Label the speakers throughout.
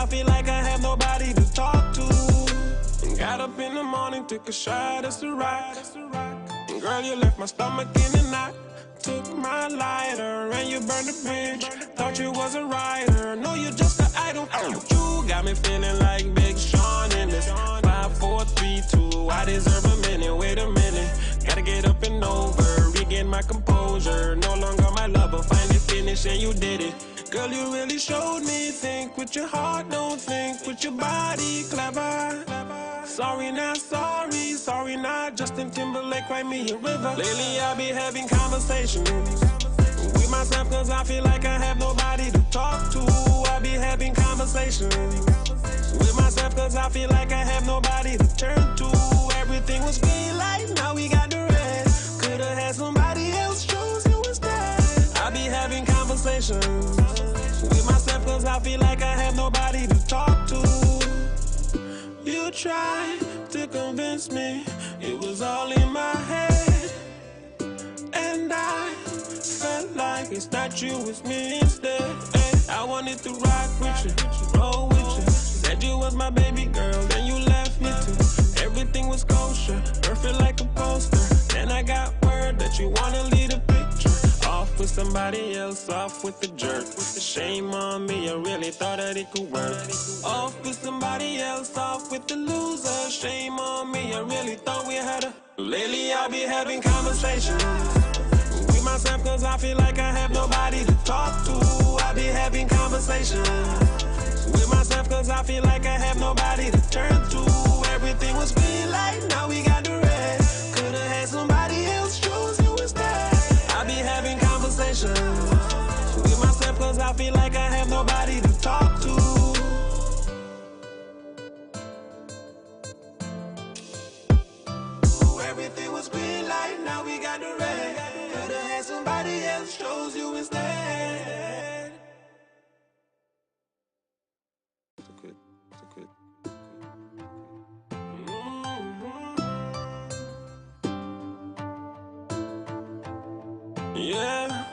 Speaker 1: I feel like I have nobody to talk to. Got up in the morning, took a shot, that's the right. And girl, you left my stomach in the knot. Took my lighter and you burned the bridge. Thought you was a writer, no, you're just an idol. You got me feeling like Big Sean in this 5, 4, 3, 2. I deserve a minute, wait a minute. Gotta get up and over, regain my composure. No longer my lover, finally finished and you did it. Girl, you really showed me, think with your heart, don't think with your body, clever. Sorry not sorry, sorry not Justin Timberlake, write me a river. Lately I be having conversations with myself cause I feel like I have nobody to talk to. I be having conversations with myself cause I feel like I have nobody to turn to. Everything was green light, now we got the red. Could've had somebody else, chose you instead. I be having conversations with myself cause I feel like I have nobody to talk to. You tried to convince me it was all in my head, and I felt like it's not you, it's me instead. I wanted to rock with you, roll with you. Said you was my baby girl, then you left me too. Everything was kosher, perfect like a poster. Then I got word that you wanna leave a picture. Off with somebody else, off with the jerk. Shame on me, I really thought that it could work. Off with somebody else, off with the loser. Shame on me, I really thought we had a... Lately I be having conversations with myself cause I feel like I have nobody to talk to. I be having conversations with myself cause I feel like I have nobody to turn to. Everything was green light, now we got the red. Could've had somebody else, chose you instead. I be having conversations with myself cause I feel like I have nobody to talk to. Everything was green light, now we got the red. Could've had somebody else, chose you instead. Yeah,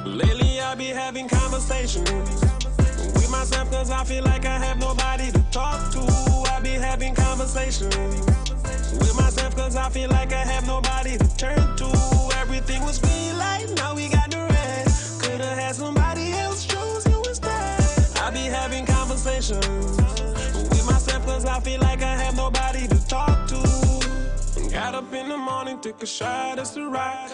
Speaker 1: lately I be having conversations with myself cause I feel like I have nobody to talk to. I be having conversations with myself cause I feel like I have nobody to turn to. Everything was green light, now we got the red. Could've had somebody else, chose you instead. I be having conversations with myself cause I feel like I have nobody to talk to. Got up in the morning, took a shot, that's the right.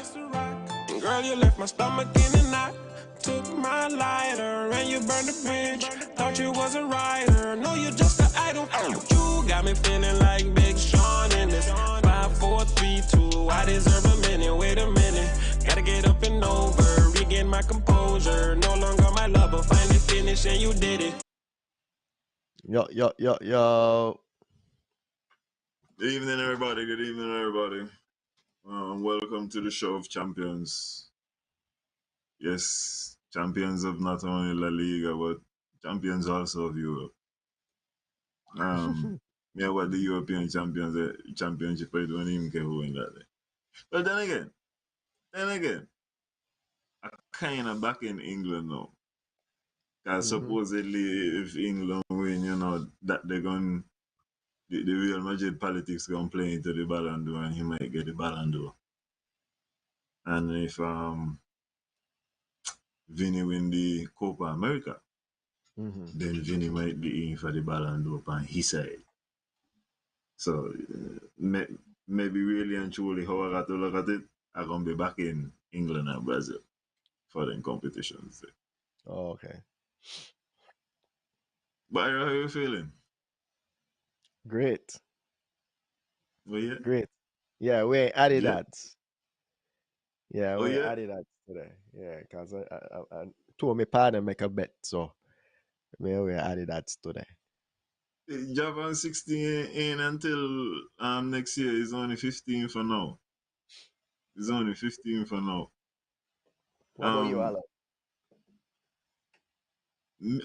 Speaker 1: Girl, you left my stomach in the knot. Took my lighter and you burned the bridge. Thought you was a writer, no, you're just an idol. You got me feeling like Big Sean in this 5, 4, 3, 2. I deserve a minute, wait a minute. Gotta get up and over, regain my composure. No longer my lover, finally finished and you did it.
Speaker 2: Yo.
Speaker 3: Good evening, everybody. Good evening, everybody. Welcome to the Show of Champions. Yes, champions of not only La Liga, but champions also of Europe. Yeah, what the European championship I don't even care who in that day. But then again, I kind of back in England now. Because supposedly if England win, you know, that they're going, the Real Madrid politics going to play into the Ballon d'Or and he might get the Ballon d'Or. And if Vinny win the Copa America, then Vinny might be in for the Ballon d'Or on his side. So maybe really and truly how I got to look at it, I'm going to be back in England and Brazil for them competitions.
Speaker 2: Oh, okay.
Speaker 3: But how are you feeling?
Speaker 2: Great.
Speaker 3: Well, yeah.
Speaker 2: Great. Yeah, we added
Speaker 3: Yeah.
Speaker 2: that. Yeah,
Speaker 3: Oh,
Speaker 2: we
Speaker 3: yeah?
Speaker 2: added that today. Yeah, because I told me partner make a bet, so we added that today.
Speaker 3: Japan 16 in until next year is only 15 for now. It's only 15 for now.
Speaker 2: What about you, Alan?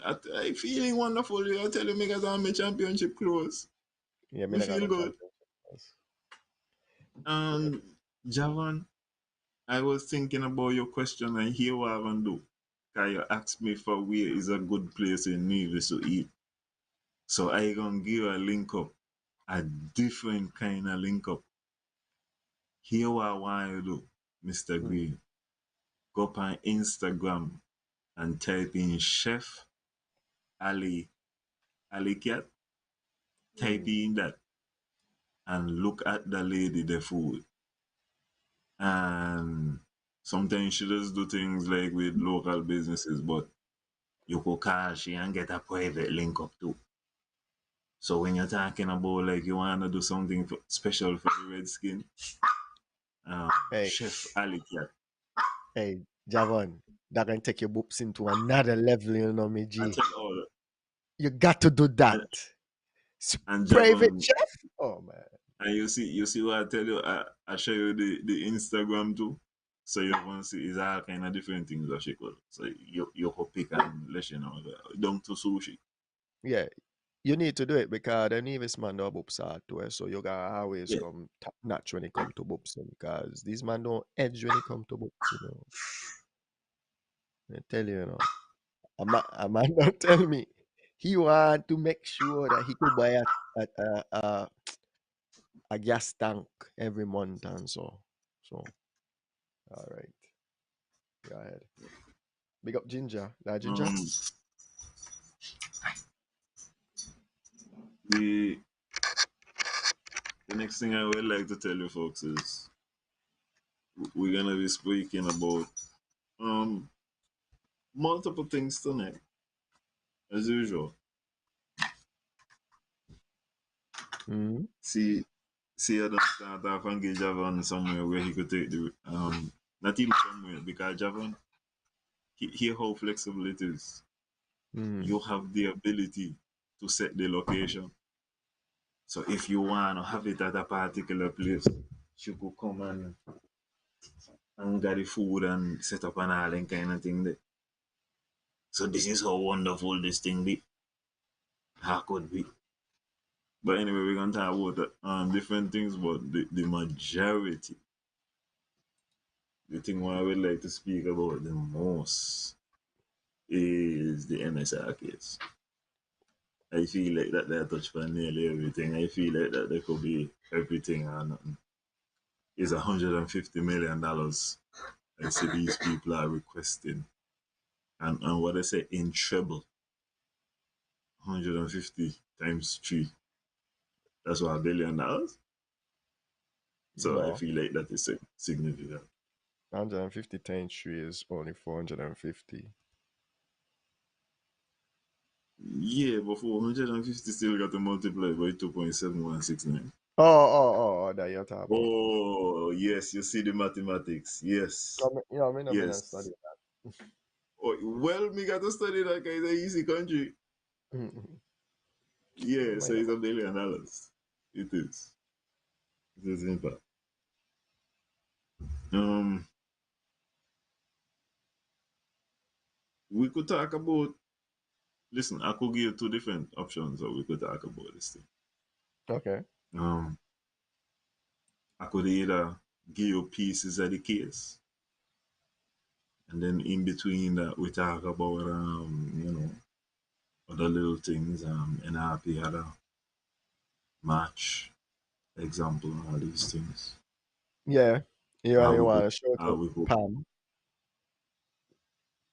Speaker 3: I feeling wonderful. I tell you, because I'm a championship close.
Speaker 2: Yeah,
Speaker 3: We feel good. Javan, I was thinking about your question and here what I'm going to do. Because you asked me for where is a good place in Nevis to eat. So I gonna give you a link up, a different kind of link up. Here what I want you to do, Mr. Green. Go up on Instagram and type in Chef Ali Cat. Type in that and look at the lady the food. And sometimes she does do things like with local businesses, but you could call she and get a private link up too. So when you're talking about like you wanna do something special for the red skin,
Speaker 2: Hey,
Speaker 3: Chef Ali Cat.
Speaker 2: hey, Javon, that can take your books into another level, you know me,
Speaker 3: I
Speaker 2: G.
Speaker 3: tell all
Speaker 2: You got to do that.
Speaker 3: and
Speaker 2: Private
Speaker 3: Javon,
Speaker 2: chef? Oh man.
Speaker 3: and you see what I tell you. I show you the Instagram too, so you want to see is all kind of different things that she could. So you could pick and let you know down to sushi.
Speaker 2: Yeah. You need to do it because the newest man do books are too. So you gotta always
Speaker 3: Yeah,
Speaker 2: come top notch when it come to books because these man don't edge when it come to books, you know. I tell you, you know. A man don't tell me he want to make sure that he could buy a, a, a, a gas tank every month and so. So, all right. Go ahead. Big up Ginger. That Ginger?
Speaker 3: um, the the next thing I would like to tell you folks is we're gonna be speaking about um multiple things tonight, as usual.
Speaker 2: Mm-hmm.
Speaker 3: See, see, I don't start off and get Javon somewhere where he could take the not even somewhere because Javon, hear how flexible it is.
Speaker 2: Mm-hmm.
Speaker 3: You have the ability to set the location. So if you want to have it at a particular place, you could come and get the food and set up an island kind of thing there. So this is how wonderful this thing be. How could be. But anyway, we're gonna talk about different things, but the majority, the thing what I would like to speak about the most is the MSR case. I feel like that they touch on nearly everything. I feel like that there could be everything or nothing. Is $150 million. I see these people are requesting, and what I say in treble, 150 times three. That's what $1 billion. So I
Speaker 2: No.
Speaker 3: feel like that is significant.
Speaker 2: 150 times 3 is only 450.
Speaker 3: Yeah, but 450 still got to multiply by 2.7169.
Speaker 2: That you're talking about.
Speaker 3: Oh, yes, you see the mathematics. Yes,
Speaker 2: Yeah, I mean, I mean, I study
Speaker 3: yes. Oh, well, me got to study that kind of easy country.
Speaker 2: that.
Speaker 3: Yeah,
Speaker 2: Might
Speaker 3: so
Speaker 2: not.
Speaker 3: it's $1 billion. It is. It is in fact. Um, we could talk about. Listen, I could give you two different options that we could talk about this thing.
Speaker 2: Okay.
Speaker 3: Um, I could either give you pieces of the case, and then in between that we talk about other little things, NRP had a match example and all these things.
Speaker 2: Yeah. You
Speaker 3: How
Speaker 2: only
Speaker 3: we
Speaker 2: want
Speaker 3: could
Speaker 2: to show
Speaker 3: how
Speaker 2: to
Speaker 3: we could
Speaker 2: Pam.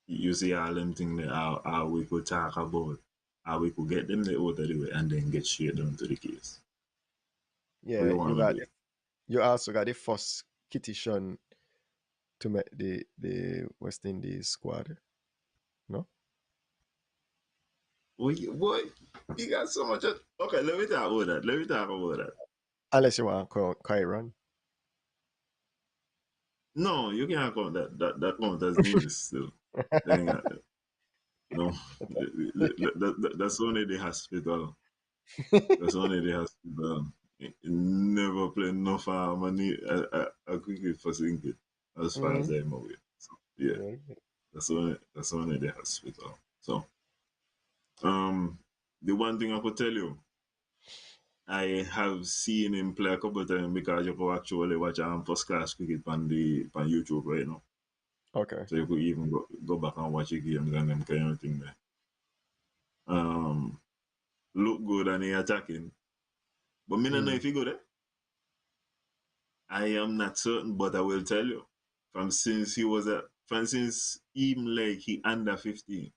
Speaker 3: you see all them things that how we could talk about how we could get them the out of the way and then get straight down to the case. What
Speaker 2: Yeah,
Speaker 3: you
Speaker 2: you
Speaker 3: wanna
Speaker 2: got
Speaker 3: do?
Speaker 2: you also got the first petition to make the West Indies squad. No?
Speaker 3: Boy, you got so much okay, let me talk about that. Let me talk about that.
Speaker 2: Unless you want to call Kyron.
Speaker 3: No, you can't count that count as news still. They ain't got that. No. That's only the hospital. That's only the hospital. It never play no farm money a cricket for sinking, as far as
Speaker 2: Mm,
Speaker 3: I'm aware. So, yeah,
Speaker 2: yeah.
Speaker 3: that's only the hospital. So um the one thing I could tell you, I have seen him play a couple of times because you can actually watch first class cricket on YouTube right now.
Speaker 2: Okay.
Speaker 3: So you could even go back and watch the games and them kind of thing there. Um look good and he attacking. But me don't know if he go there. I am not certain, but I will tell you. From since even like he under 15,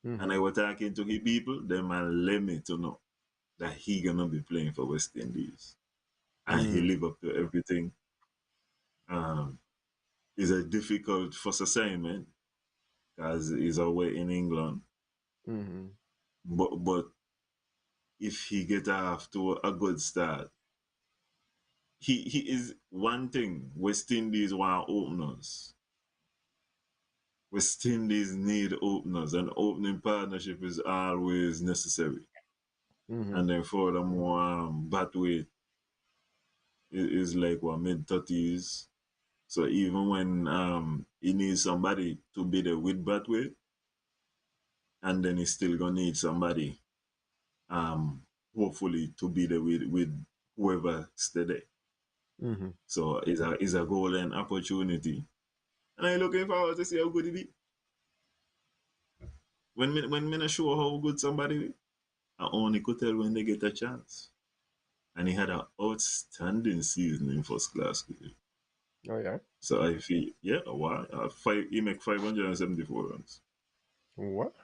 Speaker 3: and I was talking to his people, them and let me to know that he gonna be playing for West Indies. And he live up to everything. It's a difficult first assignment because he's away in England. But if he get off to a good start, he is one thing. West Indies want openers. West Indies need openers, and opening partnership is always necessary. And then furthermore, bat weight is like what mid-30s. So even when he needs somebody to be there with bat weight, and then he's still gonna need somebody, hopefully to be there with whoever stay there. So it's a golden opportunity, and I'm looking forward to see how good he be. When me not sure how good somebody is, I only could tell when they get a chance. And he had an outstanding season in first class cricket.
Speaker 2: Oh yeah.
Speaker 3: So I feel wow. He make 574 runs.
Speaker 2: What?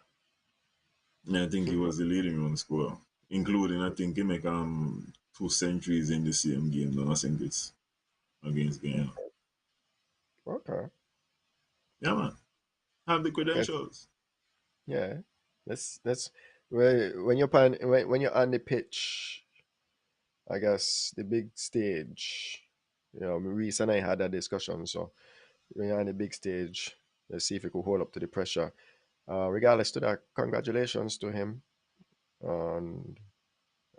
Speaker 3: And I think he was the leading run scorer, including I think he make 2 centuries in the same game. No, I think it's against Guyana.
Speaker 2: Okay.
Speaker 3: Yeah, man. Have the credentials.
Speaker 2: Yeah. That's when when you're on the pitch, I guess the big stage. Reese and I had that discussion. So when you're on the big stage, let's see if he could hold up to the pressure. Regardless to that, congratulations to him on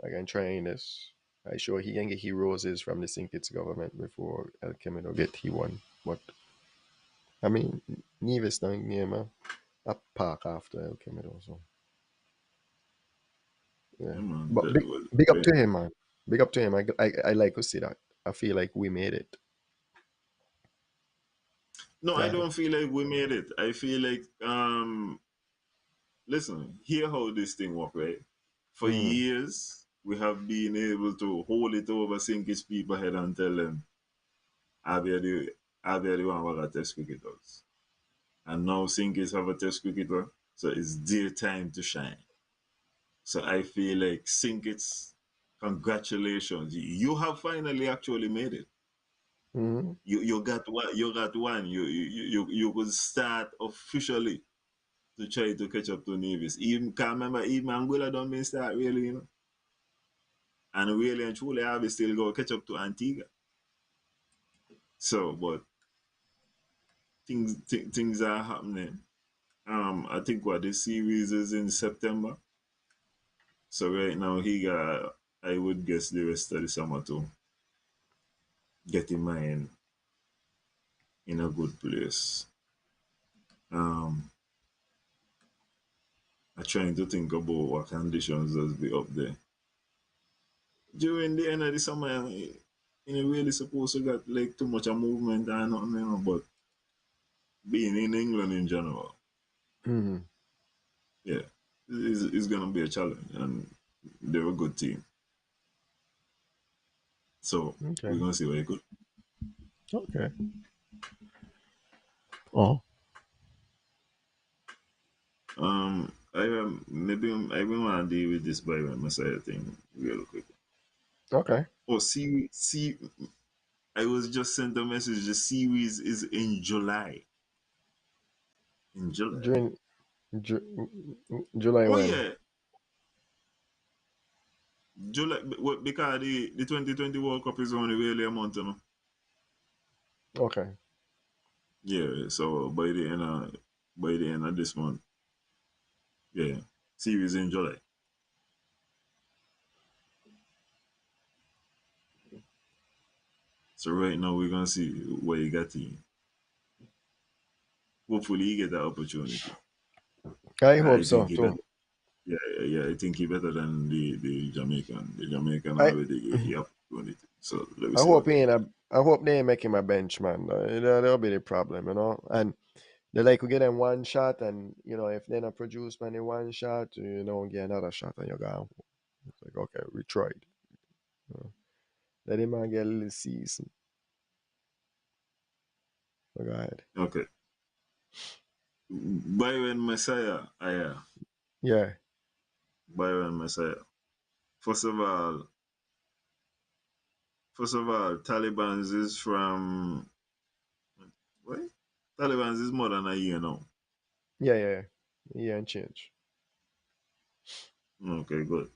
Speaker 2: again trying this. I'm sure he can get he roses from the St. Kitts government before El Camino get he one. But I mean, Nevis don't name a park after El Camino, so yeah.
Speaker 3: Yeah, man.
Speaker 2: But
Speaker 3: That
Speaker 2: big,
Speaker 3: was
Speaker 2: big up
Speaker 3: great.
Speaker 2: to him, man. Big up to him. I like to see that. I feel like we made it.
Speaker 3: No, I
Speaker 2: Yeah.
Speaker 3: don't feel like we made it. I feel like listen, hear how this thing work, right? For years, we have been able to hold it over Sinkish people head and tell them, I'll be the one who got test cricketers. And now Sinkish have a test cricketer, so it's their time to shine. So I feel like Sinkish, congratulations. You have finally actually made it. You got one. You got one. You could start officially to try to catch up to Nevis. Even can't remember even Angola don't mean start really, And really and truly I will still go catch up to Antigua. So but things are happening. I think what this series is in September. So right now he got I would guess the rest of the summer to get him in a good place. Um I'm trying to think about what conditions does be up there. During the end of the summer, really supposed to get like too much of movement and nothing, but being in England in general, yeah, it's gonna be a challenge and they're a good team. So
Speaker 2: Okay.
Speaker 3: we're gonna see what it could.
Speaker 2: Okay. Oh.
Speaker 3: Maybe I will want to deal with this Byron Messiah thing real quick.
Speaker 2: Okay.
Speaker 3: Oh, I was just sent a message. The series is in July. In July.
Speaker 2: June, July
Speaker 3: Oh
Speaker 2: when?
Speaker 3: yeah, July. Because the 2020 World Cup is only really a month,
Speaker 2: Okay.
Speaker 3: Yeah. So by the end of this month, yeah, series in July. So right now we're gonna see what he got in. Hopefully he get that opportunity.
Speaker 2: I
Speaker 3: I
Speaker 2: hope
Speaker 3: think
Speaker 2: so
Speaker 3: he
Speaker 2: too.
Speaker 3: better. Yeah. I think he better than the Jamaican. The Jamaican
Speaker 2: I
Speaker 3: already get the opportunity. So let me
Speaker 2: I
Speaker 3: see
Speaker 2: hope
Speaker 3: what
Speaker 2: he
Speaker 3: he
Speaker 2: ain't
Speaker 3: do.
Speaker 2: a, I hope they ain't make him a bench man. That'll be the problem. And they like to get them one shot, and if they not produce money one shot, get another shot and you're gone. It's like, okay, we tried. You know. Let him get a little season. Go ahead.
Speaker 3: Okay. Byron Messiah.
Speaker 2: Yeah.
Speaker 3: Byron Messiah. First of all, Taliban's is from what? Taliban's is more than a year now.
Speaker 2: Yeah. Yeah, and change.
Speaker 3: Okay, good.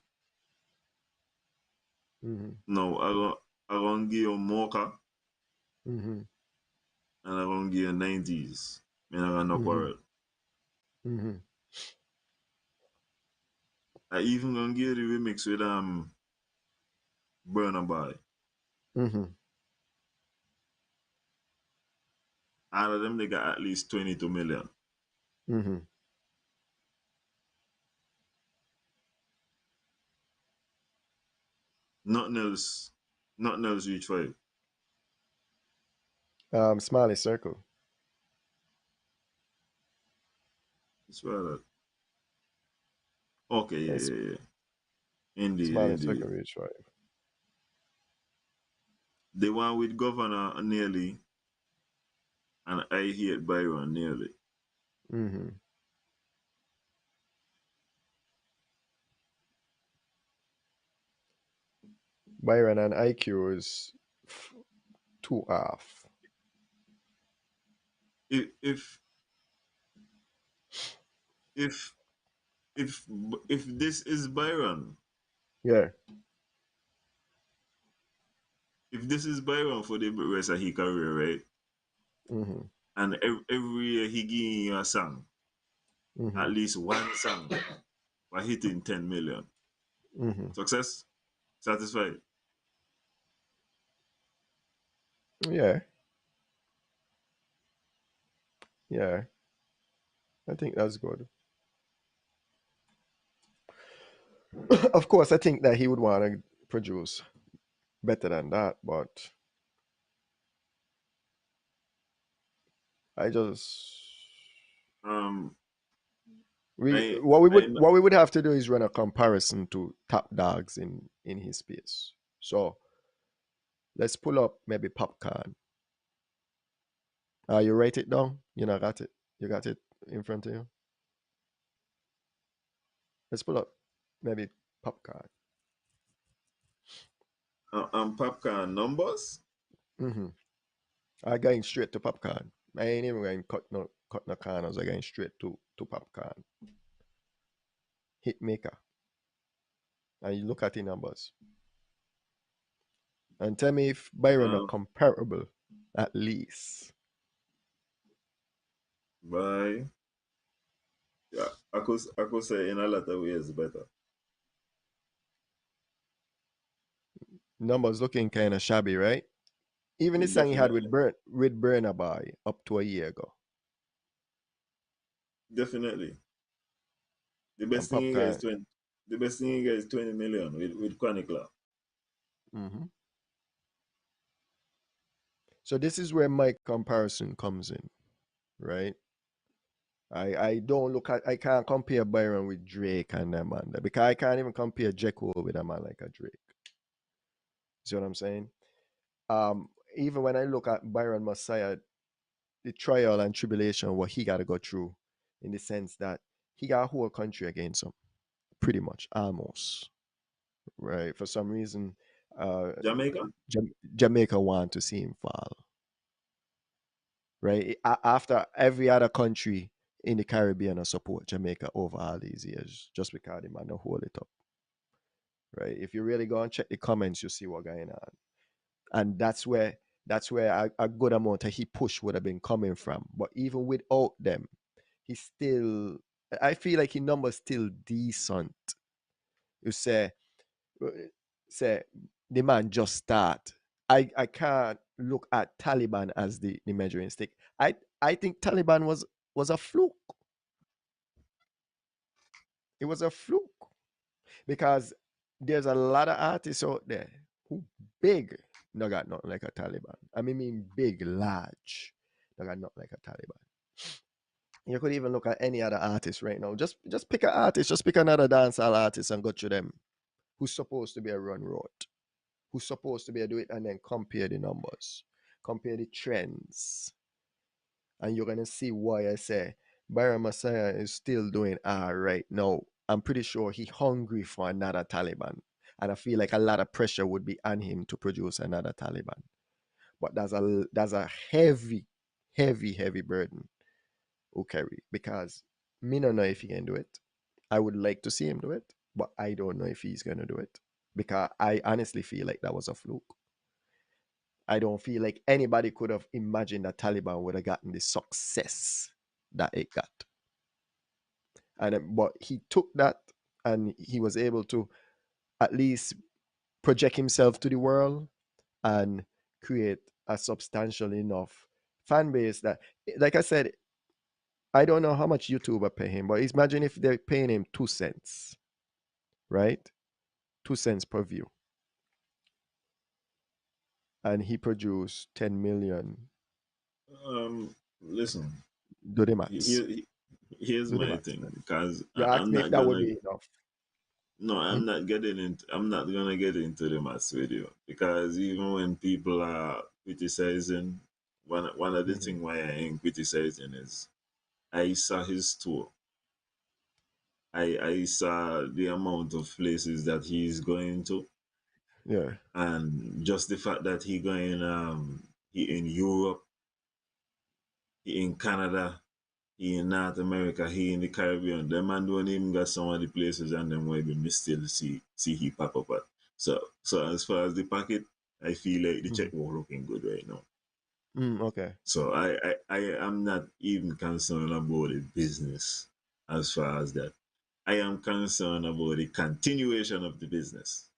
Speaker 2: Mm-hmm.
Speaker 3: Now I gonna give you Mocha
Speaker 2: Mm-hmm.
Speaker 3: and I gonna give you 90s. Me not gonna no
Speaker 2: Mm-hmm.
Speaker 3: quarrel.
Speaker 2: Mm-hmm.
Speaker 3: I even gonna give you the remix with Burna Boy.
Speaker 2: Mm-hmm.
Speaker 3: Out of them they got at least 22 million.
Speaker 2: Mm-hmm.
Speaker 3: Nothing else reach 5.
Speaker 2: Smiley Circle.
Speaker 3: It's rather okay,
Speaker 2: Yes,
Speaker 3: yeah. Indeed,
Speaker 2: Smiley Circle
Speaker 3: indeed.
Speaker 2: reach 5.
Speaker 3: The one with Governor nearly and I hate Byron nearly.
Speaker 2: Mm-hmm. Byron and IQ is f- 2 half.
Speaker 3: If if if if this is Byron,
Speaker 2: Yeah.
Speaker 3: if this is Byron for the rest of his career, right?
Speaker 2: Mm-hmm.
Speaker 3: And every year he give you a song,
Speaker 2: Mm-hmm.
Speaker 3: at least one song, for hitting 10 million.
Speaker 2: Mm-hmm.
Speaker 3: Success? Satisfied?
Speaker 2: Yeah. Yeah. I think that's good. Of course, I think that he would want to produce better than that, but I just
Speaker 3: Um,
Speaker 2: we
Speaker 3: I
Speaker 2: what
Speaker 3: I
Speaker 2: we would have to do is run a comparison to top dogs in his space. So let's pull up maybe Popcorn. You write it down. You know, got it. You got it in front of you. Let's pull up maybe Popcorn.
Speaker 3: Popcorn numbers.
Speaker 2: Mm-hmm. I going straight to Popcorn. I ain't even going cut no corners. I going straight to Popcorn. Hitmaker. And you look at the numbers and tell me if Byron are
Speaker 3: Uh,
Speaker 2: comparable at least.
Speaker 3: by yeah, I could say in a lot of ways better.
Speaker 2: Numbers looking kind of shabby, right? Even the song he had
Speaker 3: Definitely,
Speaker 2: with Burna Boy up to a year ago.
Speaker 3: definitely. The
Speaker 2: And
Speaker 3: best thing you guys
Speaker 2: Popcorn.
Speaker 3: 20. The best thing you guys 20 million with Chronicler.
Speaker 2: Hmm. So this is where my comparison comes in, right? I don't look at I can't compare Byron with Drake and them man because I can't even compare Jekyll with a man like a Drake. See what I'm saying? Even when I look at Byron Messiah, the trial and tribulation what he got to go through, in the sense that he got a whole country against him, pretty much, almost, right? For some reason, uh,
Speaker 3: Jamaica?
Speaker 2: Jamaica want to see him fall, right? After every other country in the Caribbean are support Jamaica over all these years, just because the man don't hold it up, right? If you really go and check the comments, you see what going on, and that's where a good amount of he push would have been coming from. But even without them, he still, I feel like his numbers still decent. You uh, say the man just start. I can't look at Taliban as the measuring stick. I think Taliban was a fluke. It was a fluke because there's a lot of artists out there who big no got nothing like a Taliban. I mean big, large, no got nothing like a Taliban. You could even look at any other artist right now. Just pick an artist, just pick another dancehall artist and go to them who's supposed to be a run route, who's supposed to be a do it and then compare the numbers, compare the trends, and you're gonna see why I say Byron Messiah is still doing all right now. I'm pretty sure he hungry for another Taliban, and I feel like a lot of pressure would be on him to produce another Taliban. But that's a heavy, heavy burden who carry, because me don't know if he can do it. I would like to see him do it, but I don't know if he's gonna do it, because I honestly feel like that was a fluke. I don't feel like anybody could have imagined that Taliban would have gotten the success that it got. And but he took that, and he was able to at least project himself to the world and create a substantial enough fan base that, like I said, I don't know how much YouTube are paying him, but imagine if they're paying him 2 cents, right? 2 cents per view, and he produced 10 million.
Speaker 3: Listen,
Speaker 2: Do the maths.
Speaker 3: here's
Speaker 2: Do the
Speaker 3: my
Speaker 2: maths,
Speaker 3: thing,
Speaker 2: man.
Speaker 3: because
Speaker 2: You ask
Speaker 3: I'm
Speaker 2: me if
Speaker 3: not
Speaker 2: that would
Speaker 3: gonna.
Speaker 2: be enough.
Speaker 3: No,
Speaker 2: Hmm?
Speaker 3: I'm not gonna get into the mass video, because even when people are criticizing, one of the
Speaker 2: Hmm.
Speaker 3: things why I ain't criticizing is I saw his tour. I saw the amount of places that he's going to,
Speaker 2: Yeah.
Speaker 3: and just the fact that he in Europe, he in Canada, he in North America, he in the Caribbean. Them man don't even got some of the places and them where we still see he pop up at. So as far as the packet, I feel like the
Speaker 2: Hmm.
Speaker 3: checkbook looking good right now.
Speaker 2: Okay.
Speaker 3: So I am not even concerned about the business as far as that. I am concerned about the continuation of the business,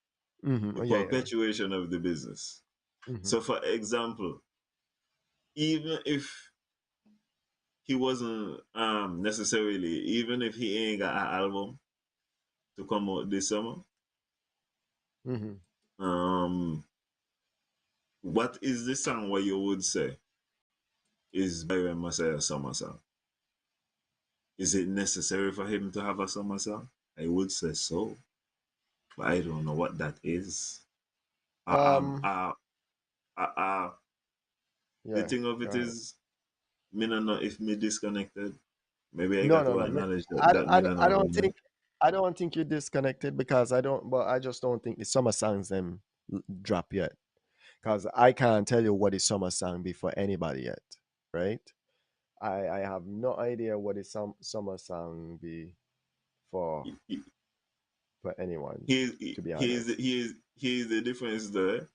Speaker 3: the
Speaker 2: Oh, yeah, yeah.
Speaker 3: perpetuation of the business.
Speaker 2: Hmm.
Speaker 3: So for example, even if he wasn't necessarily, even if he ain't got an album to come out this summer,
Speaker 2: Hmm.
Speaker 3: um, what is the song where you would say is Byron Messiah summer song? Is it necessary for him to have a summer song? I would say so, but I don't know what that is.
Speaker 2: Um.
Speaker 3: Uh, uh, uh, the
Speaker 2: Yeah.
Speaker 3: thing of
Speaker 2: Go
Speaker 3: it
Speaker 2: ahead.
Speaker 3: is, me don't know if me disconnected. Maybe I
Speaker 2: No,
Speaker 3: got
Speaker 2: no,
Speaker 3: to
Speaker 2: no.
Speaker 3: acknowledge
Speaker 2: I,
Speaker 3: that
Speaker 2: I,
Speaker 3: me don't
Speaker 2: I
Speaker 3: know how
Speaker 2: don't
Speaker 3: much.
Speaker 2: think I don't think you're disconnected, because I don't. But I just don't think the summer songs them drop yet. Because I can't tell you what the summer song be for anybody yet, right? I have no idea what the summer song be for anyone, to be honest.
Speaker 3: Here's the difference there.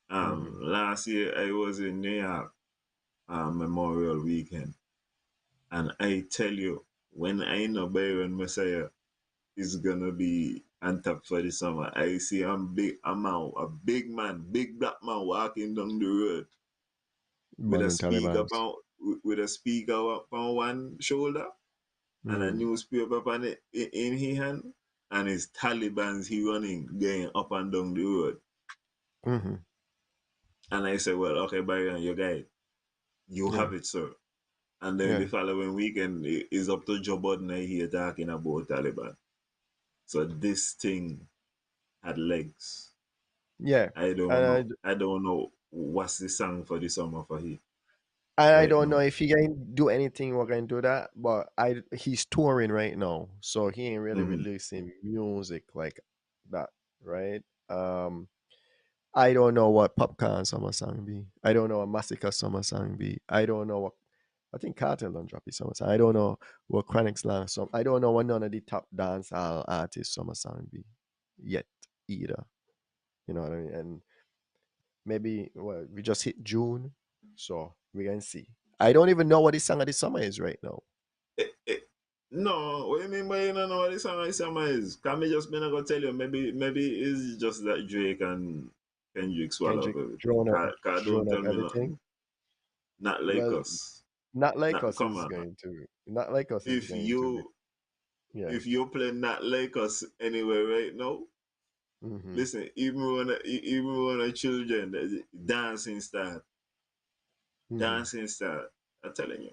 Speaker 2: Hmm.
Speaker 3: Last year I was in New York, Memorial Weekend, and I tell you, when I know Byron Messiah is gonna be on top for the summer, I see a big man, big black man walking down the road with a
Speaker 2: Burning
Speaker 3: speaker
Speaker 2: Taliban.
Speaker 3: upon with a speaker upon one shoulder and a
Speaker 2: Mm.
Speaker 3: newspaper upon it in his hand, and his Taliban's he running going up and down the road.
Speaker 2: Hmm.
Speaker 3: And I said, well, okay, Byron, you got it. You
Speaker 2: Yeah.
Speaker 3: have it, sir. And then the
Speaker 2: Yeah.
Speaker 3: following weekend is up to Joe Budden here talking about Taliban. So this thing had legs.
Speaker 2: Yeah.
Speaker 3: I don't
Speaker 2: And
Speaker 3: know. I don't know what's the song for the summer for him
Speaker 2: I
Speaker 3: right
Speaker 2: don't know
Speaker 3: now.
Speaker 2: if he can do anything or can do that, but he's touring right now, so he ain't really
Speaker 3: Mm-hmm.
Speaker 2: releasing music like that, right? I don't know what Popcorn summer song be. I don't know what Massacre summer song be. I don't know what, I think Cartel don't drop his summer song. I don't know what Chronic Slang song. I don't know what none of the top dancehall artists summer song be yet either. You know what I mean? And maybe, well, we just hit June, so we can see. I don't even know what the song of the summer is right now.
Speaker 3: No, what do you mean by you don't know what the song of the summer is? Can me just be not gonna tell you? Maybe it's just that Drake and Kendrick swallow up
Speaker 2: Kendrick
Speaker 3: everything.
Speaker 2: drone up,
Speaker 3: Don't
Speaker 2: drone up
Speaker 3: tell me nothing.
Speaker 2: everything.
Speaker 3: Not like
Speaker 2: Well,
Speaker 3: us.
Speaker 2: not like
Speaker 3: Not
Speaker 2: us
Speaker 3: come
Speaker 2: is
Speaker 3: on.
Speaker 2: going to, not like us is
Speaker 3: If
Speaker 2: going to be,
Speaker 3: you
Speaker 2: yeah.
Speaker 3: if you play not like us anywhere right now,
Speaker 2: Mm-hmm.
Speaker 3: listen, even when the children dancing style,
Speaker 2: Mm-hmm.
Speaker 3: dancing style. I'm telling you.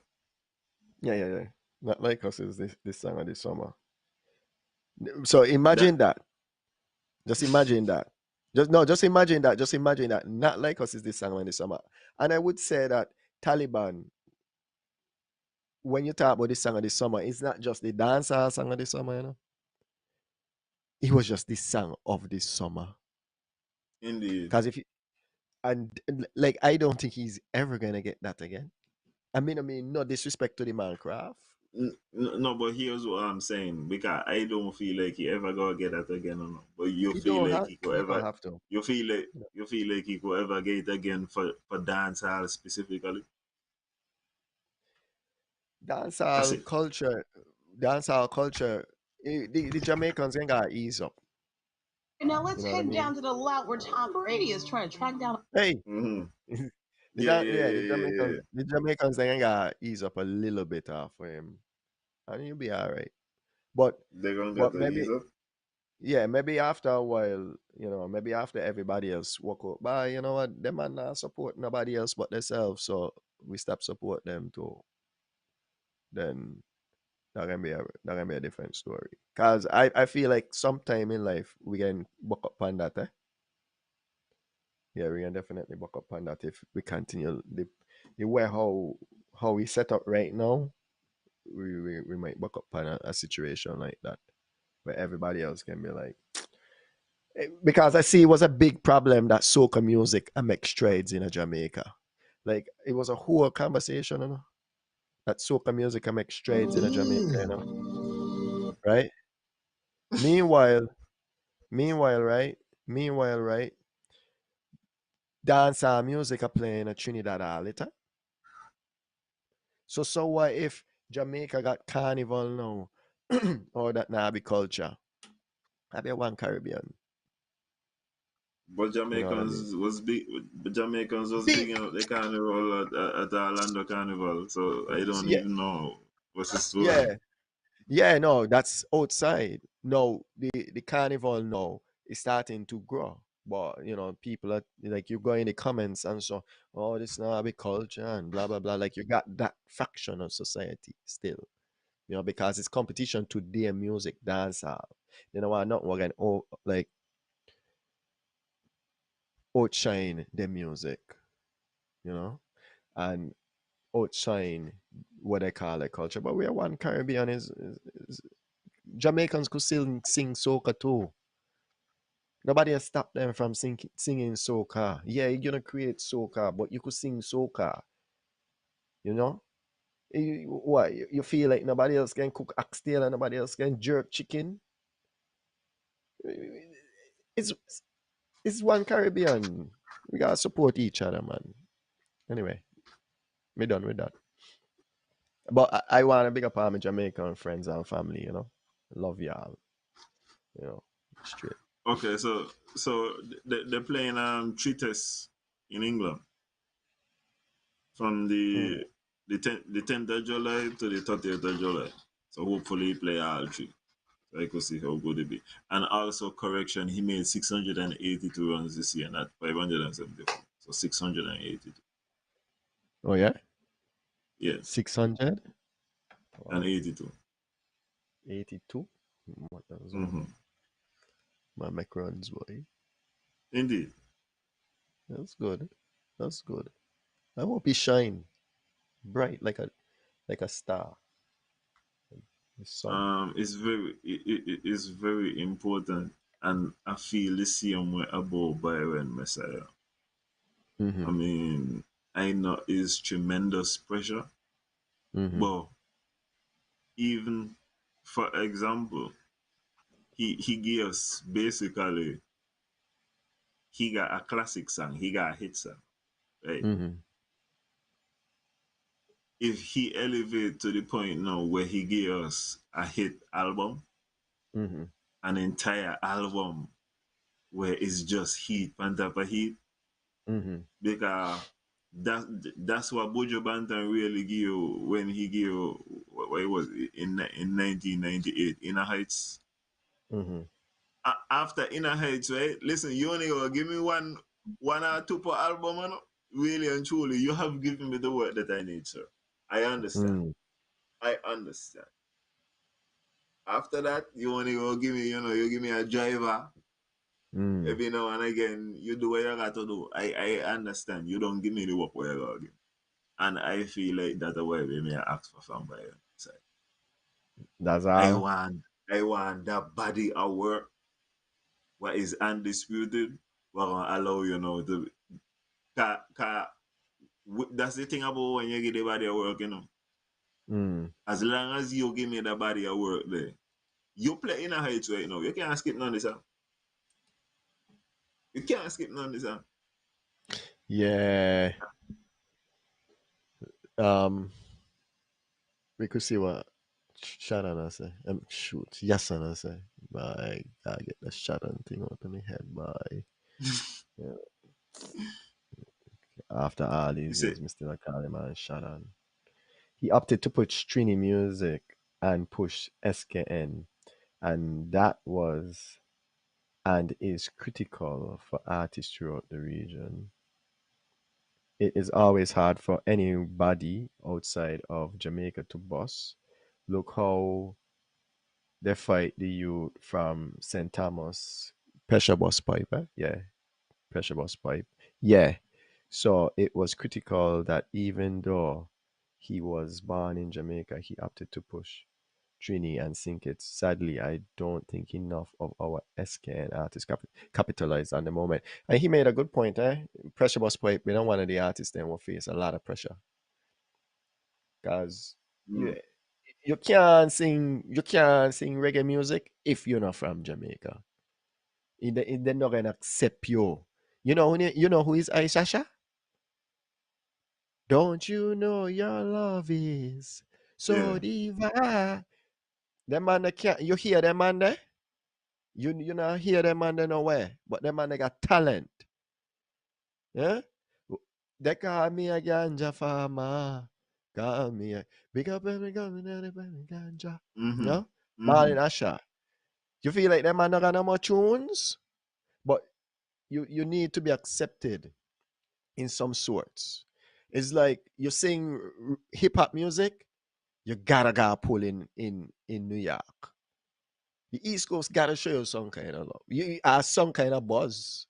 Speaker 2: Yeah, yeah, yeah. Not like us is this song of the summer. So imagine
Speaker 3: That
Speaker 2: that. Just imagine that. Just imagine that. Just imagine that. Not like us is this song in the summer. And I would say that Taliban, when you talk about this song of the summer, it's not just the dancehall song of the summer, you know. It was just the song of the summer.
Speaker 3: Indeed.
Speaker 2: Because if you, and like I don't think he's ever gonna get that again. I mean, no disrespect to the man craft.
Speaker 3: No, but here's what I'm saying because I don't feel like he ever gonna get that again. Or not. But you
Speaker 2: He
Speaker 3: feel
Speaker 2: don't
Speaker 3: like
Speaker 2: have
Speaker 3: he could
Speaker 2: he don't
Speaker 3: ever.
Speaker 2: have to.
Speaker 3: You feel like
Speaker 2: You know.
Speaker 3: he could ever get it again for dancehall specifically. That's
Speaker 2: Dancehall
Speaker 3: it.
Speaker 2: culture, dancehall culture, the Jamaicans ain't gotta ease up.
Speaker 4: Now
Speaker 2: You
Speaker 4: let's
Speaker 2: know what I
Speaker 4: head
Speaker 2: mean?
Speaker 4: down to the lot where Tom Brady is trying to track down.
Speaker 2: Hey,
Speaker 3: Mm-hmm.
Speaker 2: yeah,
Speaker 3: Yeah.
Speaker 2: The Jamaicans they ain't gotta ease up a little bit off for him, and you'll be all right. But
Speaker 3: They're gonna get
Speaker 2: but
Speaker 3: the ease
Speaker 2: maybe
Speaker 3: up.
Speaker 2: yeah, maybe after a while, maybe after everybody else walk out, but you know what, them man not support nobody else but themselves, so we stop support them too. Then that can be a different story. Cause I feel like sometime in life we can buck up on that. Yeah, we can definitely buck up on that if we continue the way how we set up right now. We might buck up on a situation like that where everybody else can be like, because I see it was a big problem that soca music make strides in Jamaica. Like it was a whole conversation, that soca music make strides in Jamaica, right? Meanwhile, meanwhile, right? Meanwhile, right? Dancehall music are playing in Trinidad all the time. So what if Jamaica got carnival now, or that now be culture? I be one Caribbean.
Speaker 3: But
Speaker 2: You know what I mean?
Speaker 3: Jamaicans was big. But Jamaicans was
Speaker 2: Big,
Speaker 3: big up the carnival at the Orlando Carnival. So I don't
Speaker 2: yeah,
Speaker 3: even know what's the story.
Speaker 2: yeah. Yeah, no, that's outside. No, the carnival now is starting to grow. But people are like you go in the comments and so, oh, this now a big culture and blah blah blah. Like you got that faction of society still, because it's competition to their music, dancehall. You know what? Not we're going like outshine their music, you know, and outshine what they call a culture. But we are one Caribbean is Jamaicans could still sing soca too. Nobody has stopped them from singing soca. Yeah, you're gonna create soca, but you could sing soca. You know, what you feel like nobody else can cook oxtail and nobody else can jerk chicken? It's it's one Caribbean. We gotta support each other, man. Anyway, me done with that. But I want to big up all my Jamaican friends and family. Love y'all. You know, straight.
Speaker 3: Okay, so they're playing Threatre in England from
Speaker 2: Mm.
Speaker 3: the 10th of July to the 30th of July. So hopefully he play all three. So I could see how good it be. And also correction, he made 682 runs this year, not 574. So 682.
Speaker 2: Oh yeah,
Speaker 3: Yeah,
Speaker 2: 600.
Speaker 3: and
Speaker 2: Wow,
Speaker 3: 82.
Speaker 2: 82. What else?
Speaker 3: Mm-hmm.
Speaker 2: My macarons boy.
Speaker 3: Indeed.
Speaker 2: That's good. That's good. I hope he shine bright like a star. The sun.
Speaker 3: It's very important, and I feel the same way about Byron Messiah. I
Speaker 2: Mm-hmm.
Speaker 3: mean, I know it's tremendous pressure,
Speaker 2: Mm-hmm.
Speaker 3: but even for example, he gave us basically he got a classic song, he got a hit song, right?
Speaker 2: Mm-hmm.
Speaker 3: If he elevate to the point now where he gave us a hit album,
Speaker 2: Mm-hmm.
Speaker 3: an entire album where it's just heat on top of heat,
Speaker 2: Mm-hmm.
Speaker 3: because that's what Bojo Banton really give you when he give you what it was in 1998 Inner Heights.
Speaker 2: Mm-hmm.
Speaker 3: After Inner Heights, right? Listen, you only gonna give me one or two per album, man. Really and truly, you have given me the work that I need, sir. I understand.
Speaker 2: Mm.
Speaker 3: I understand. After that, you only go give me, you give me a driver. Every now and again, you do what you got to do. I understand. You don't give me the work where you got to give. And I feel like that's the way we may ask for somebody. So
Speaker 2: That's
Speaker 3: I
Speaker 2: all.
Speaker 3: want I want that body of work what is undisputed. We're gonna allow you know to that's the thing about when you get the body of work, you know. As long as you give me the body of work there, you play in a heights right now. You can't skip none of this. You can't skip none of this.
Speaker 2: Yeah. We could see what Shannon say. Shoot, yes, I say. By I get the Shannon thing out of my head. By yeah. After all
Speaker 3: You
Speaker 2: these
Speaker 3: see,
Speaker 2: years, Mr. Call him and Shannon. He opted to put Trini music and push SKN, and that was and is critical for artists throughout the region. It is always hard for anybody outside of Jamaica to boss. Look how they fight the youth from St. Thomas, pressure bus pipe, eh? Yeah, pressure bus pipe. Yeah. So it was critical that even though he was born in Jamaica, he opted to push Trini and sink it. Sadly, I don't think enough of our SKN artists capitalize on the moment. And he made a good point, eh? Pressure bus pipe, we don't one of the artists then will face a lot of pressure. Because
Speaker 3: mm,
Speaker 2: you can't sing reggae music if you're not from Jamaica. They're not gonna accept you. You know who is Aishasha? Don't you know your love is
Speaker 3: yeah.
Speaker 2: so divine? Them man they can't you hear them man there? You not hear them man there nowhere. But them man they got talent. Yeah? They call me a ganja farmer. Call me a big up every ganja. You
Speaker 3: Mm-hmm.
Speaker 2: know?
Speaker 3: Mm-hmm.
Speaker 2: Marlon Asha. You feel like them man not got no more tunes? But you need to be accepted in some sorts. It's like you sing hip hop music, you gotta go pull in New York. The East Coast gotta show you some kind of love. You are some kind of buzz.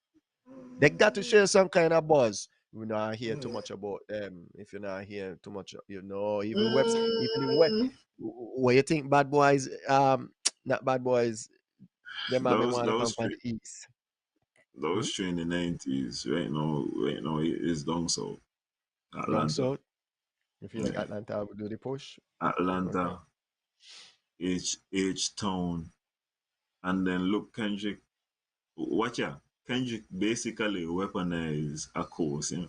Speaker 2: They got to share some kind of buzz. We not hear too much about them. If you're not hearing too much, even webs, even the web. What you think, bad boys? Not bad boys. Them man, them
Speaker 3: Those
Speaker 2: want to come
Speaker 3: those
Speaker 2: from
Speaker 3: three
Speaker 2: the east. Hmm?
Speaker 3: those three in the 90s right now it is down south.
Speaker 2: Down
Speaker 3: Atlanta.
Speaker 2: south. You feel like
Speaker 3: Yeah.
Speaker 2: Atlanta will do the push. Okay.
Speaker 3: Atlanta, H Town, and then look Kendrick. Watch out. Kendrick basically weaponized a course, you know.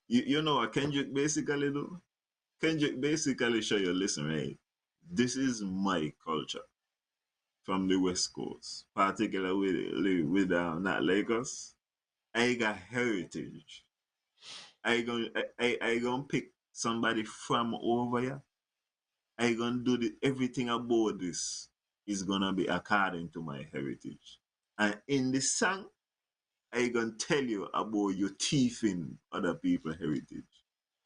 Speaker 3: You know what Kendrick basically do? Kendrick basically show you, listen, right? This is my culture from the West Coast, particularly with not Lagos. I got heritage. I gonna pick somebody from over here. I gonna do everything about this is gonna be according to my heritage. And in the song, I gonna tell you about your thieving other people heritage.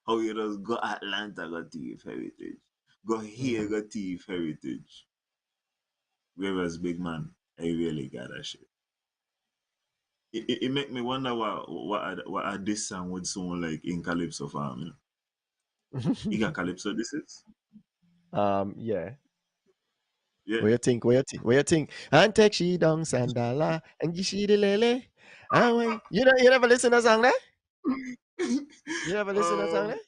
Speaker 3: How you just go Atlanta got thief heritage. Go here
Speaker 2: Mm-hmm.
Speaker 3: got thief heritage. Whereas big man, I really got that shit. It make me wonder what this song would sound like in Calypso farm, you know? You got Calypso this is?
Speaker 2: Yeah.
Speaker 3: Yeah.
Speaker 2: What you think? What you think? What you think? And take she down sandala and give she the lele. And when you never listen to song there? You never listen to song
Speaker 3: um
Speaker 2: there?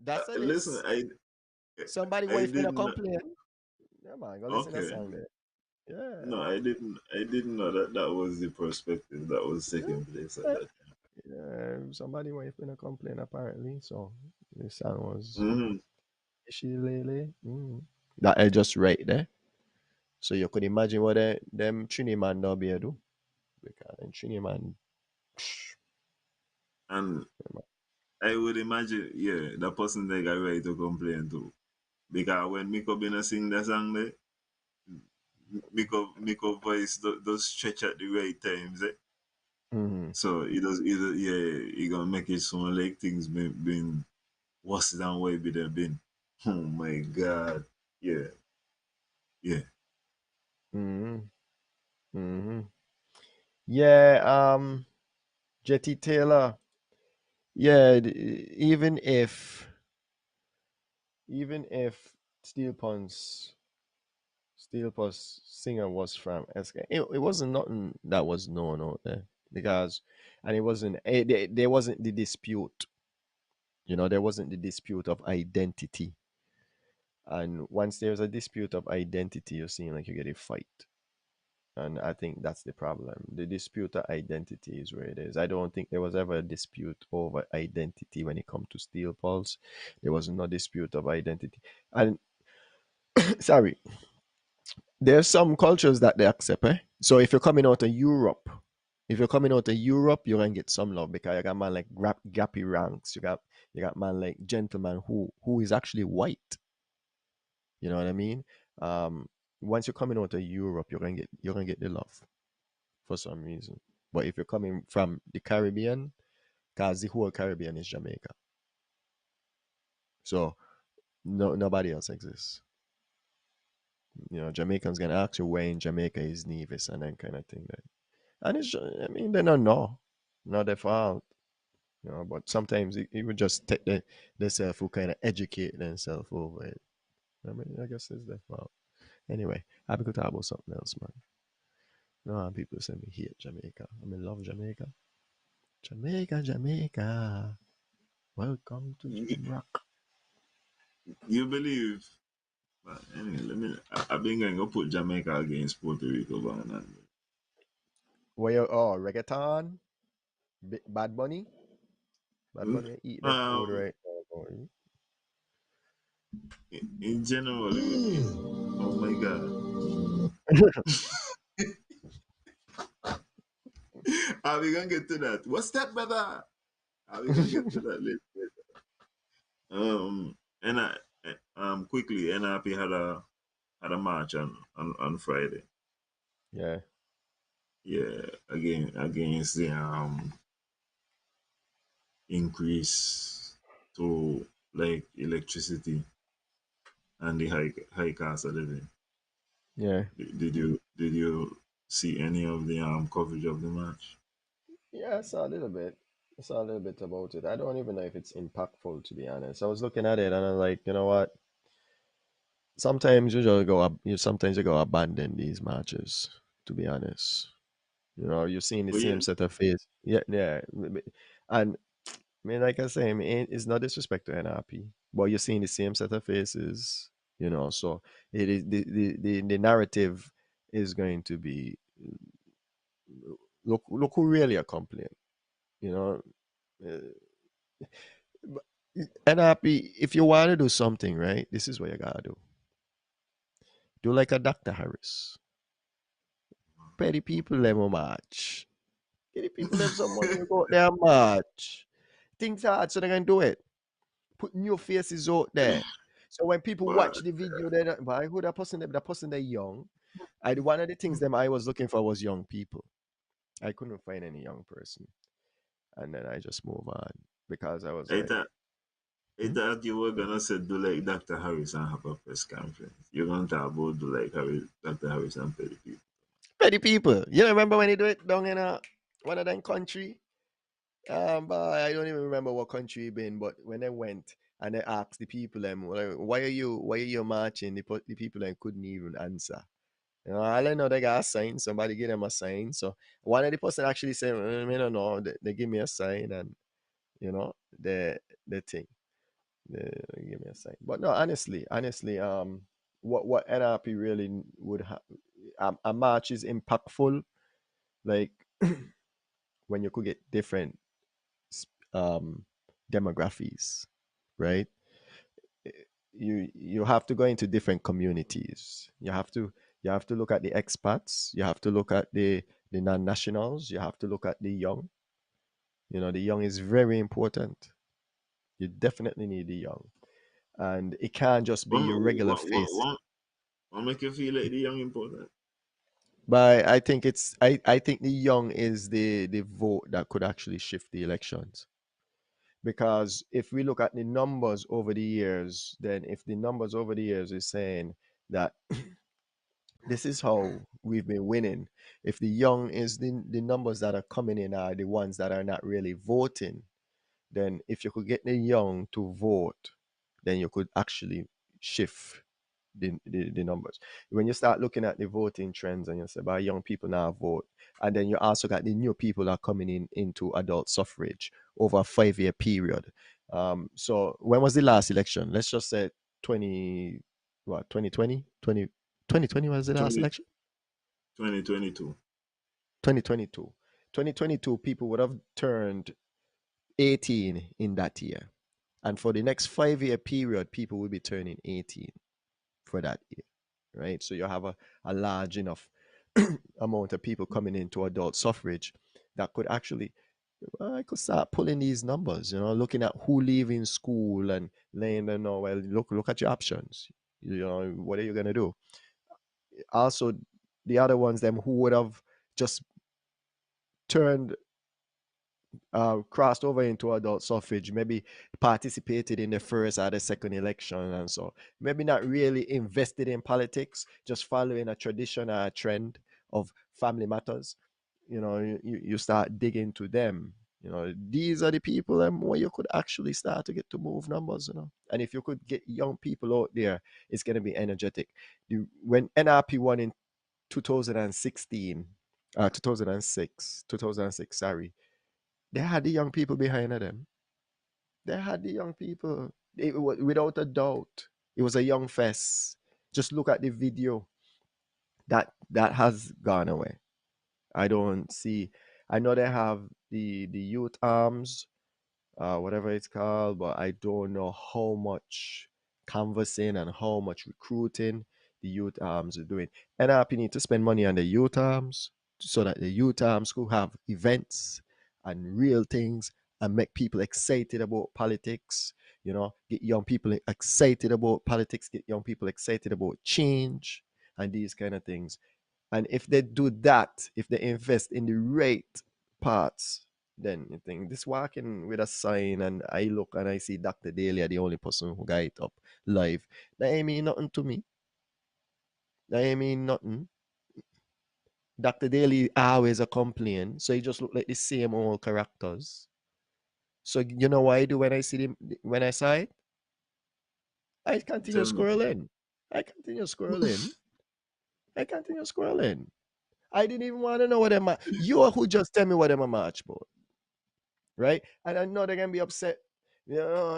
Speaker 2: That's a
Speaker 3: listen,
Speaker 2: list. Somebody
Speaker 3: I
Speaker 2: wife been a
Speaker 3: didn't
Speaker 2: complain. Yeah man, go listen to
Speaker 3: okay.
Speaker 2: song there.
Speaker 3: No,
Speaker 2: Yeah.
Speaker 3: I didn't know that that was the perspective that was taking place at
Speaker 2: Yeah.
Speaker 3: that
Speaker 2: Yeah, somebody wife been a complain apparently. So the song was
Speaker 3: time.
Speaker 2: she lele. Mm. That I just right there. So you could imagine what them Trini man now be a do. Because them Trini man,
Speaker 3: And I would imagine, yeah, the person they got right to complain to. Because when Miko been a sing that song there, Miko voice does stretch at the right times, eh?
Speaker 2: mm-hmm.
Speaker 3: So it does either yeah, he gonna make it sound like things been worse than what it be there been. Oh my god. Yeah, yeah.
Speaker 2: Mm-hmm. Mm-hmm. Yeah, Jetty Taylor. Yeah, even if Steel Pulse Steel Pulse singer was from SK, it wasn't nothing that was known out there because, and it wasn't there wasn't the dispute. There wasn't the dispute of identity. And once there's a dispute of identity, you're seeing like you get a fight. And I think that's the problem. The dispute of identity is where it is. I don't think there was ever a dispute over identity when it comes to Steel Pulse. There was no dispute of identity. And sorry, there's some cultures that they accept, eh? So if you're coming out of Europe, you're gonna get some love because you got man like Gappy Ranks, you got man like Gentleman who is actually white. You know what I mean? Um, Once you're coming out of Europe, you're gonna get the love for some reason. But if you're coming from the Caribbean, because the whole Caribbean is Jamaica, so nobody else exists. Jamaicans gonna ask you where in Jamaica is Nevis and then kind of thing. And I mean, they don't know, not their fault. But sometimes it would just take the self who kind of educate themselves over it. I mean, I guess it's their fault. Anyway, I could talk about something else, man. No, people say me hate Jamaica. I mean, love Jamaica. Jamaica, Jamaica. Welcome to
Speaker 3: You,
Speaker 2: Jamrock.
Speaker 3: you believe? But anyway, I've been going to put Jamaica against Puerto Rico, but
Speaker 2: Reggaeton? Bad Bunny? Bad Bunny eat them food
Speaker 3: um,
Speaker 2: right now, boy.
Speaker 3: in general, oh my God. Are we gonna get to that? What's that, brother? Are we gonna get to that later? And quickly, NRP had a match on Friday.
Speaker 2: Yeah.
Speaker 3: Yeah, again against the increase to like electricity and the high cost of living.
Speaker 2: Yeah.
Speaker 3: Did you see any of the coverage of the match?
Speaker 2: Yeah, I saw a little bit. I saw a little bit about it. I don't even know if it's impactful, to be honest. I was looking at it and I'm like, you know what? Sometimes you go abandon these matches, to be honest. You're seeing the
Speaker 3: But yeah,
Speaker 2: same set of face. Yeah, yeah. And I mean, like I say, I mean, it's not disrespect to NRP, but you're seeing the same set of faces, so it is the narrative is going to be, look who really are complaining, you know. But NRP, if you want to do something, right, this is what you gotta do. Do like a Dr. Harris. Pay the people them a match. Give the people them some money, you go out there and match. Things hard, so they can do it. Put new faces out there. So when people
Speaker 3: but
Speaker 2: watch the video, they're not, why who that person they're young. One of the things them I was looking for was young people. I couldn't find any young person. And then I just move on because I was
Speaker 3: I
Speaker 2: like,
Speaker 3: thought I
Speaker 2: hmm?
Speaker 3: thought you were gonna say do like Dr. Harris and have a press conference. You're gonna talk about do like Dr. Harris and pay the people.
Speaker 2: Petty people. You remember when they do it down in one of them country? But I don't even remember what country he been, but when they went and they asked the people them, like, why are you marching? The people them couldn't even answer. All I know they got a sign. Somebody give them a sign. So one of the person actually said, I don't know. They give me a sign, and the thing. They give me a sign. But no, honestly, what NRP really would have, a march is impactful. Like when you could get different um demographies, right? You have to go into different communities. You have to look at the expats. You have to look at the non-nationals. You have to look at the young. The young is very important. You definitely need the young, and it can't just be
Speaker 3: What,
Speaker 2: your regular
Speaker 3: what, what,
Speaker 2: face.
Speaker 3: what, what make you feel like the young important?
Speaker 2: But I think the young is the vote that could actually shift the elections. Because if we look at the numbers over the years, then if the numbers over the years is saying that This is how we've been winning. If the young is the numbers that are coming in are the ones that are not really voting, then if you could get the young to vote, then you could actually shift the numbers. When you start looking at the voting trends and you say, by young people now vote, and then you also got the new people that are coming in into adult suffrage over a 5 year period. So when was the last election? Let's just say 20, what, 2020? 2020 was the last
Speaker 3: 20,
Speaker 2: election?
Speaker 3: 2022.
Speaker 2: 2022. 2022, people would have turned 18 in that year. And for the next 5 year period, people will be turning 18 for that year, right? So you have a large enough amount of people coming into adult suffrage that could actually, I could start pulling these numbers, looking at who leaving school and letting them know, well, look at your options. What are you going to do? Also, the other ones, them who would have just turned crossed over into adult suffrage, maybe participated in the first or the second election, and so maybe not really invested in politics, just following a tradition or a trend of family matters. You start digging to them. These are the people where you could actually start to get to move numbers. And if you could get young people out there, it's going to be energetic. When NRP won in 2016, 2006, sorry, they had the young people behind them. They had the young people. Without a doubt, it was a young fest. Just look at the video. That has gone away. I don't see. I know they have the youth arms, whatever it's called, but I don't know how much canvassing and how much recruiting the youth arms are doing. NRP need to spend money on the youth arms so that the youth arms could have events and real things and make people excited about politics. Get young people excited about politics, get young people excited about change and these kind of things. And if they do that, if they invest in the right parts, then you think this walking with a sign and I look and I see Dr. Daly, the only person who got it up live. That ain't mean nothing to me. That ain't mean nothing. Dr. Daly always a complain, so he just look like the same old characters. So you know what I do when I see him when I saw it? I continue
Speaker 3: Tell me.
Speaker 2: scrolling. I continue scrolling. I continue scrolling. I didn't even want to know what them you are who just tell me what them a march about. Right? And I know they're gonna be upset. Oh,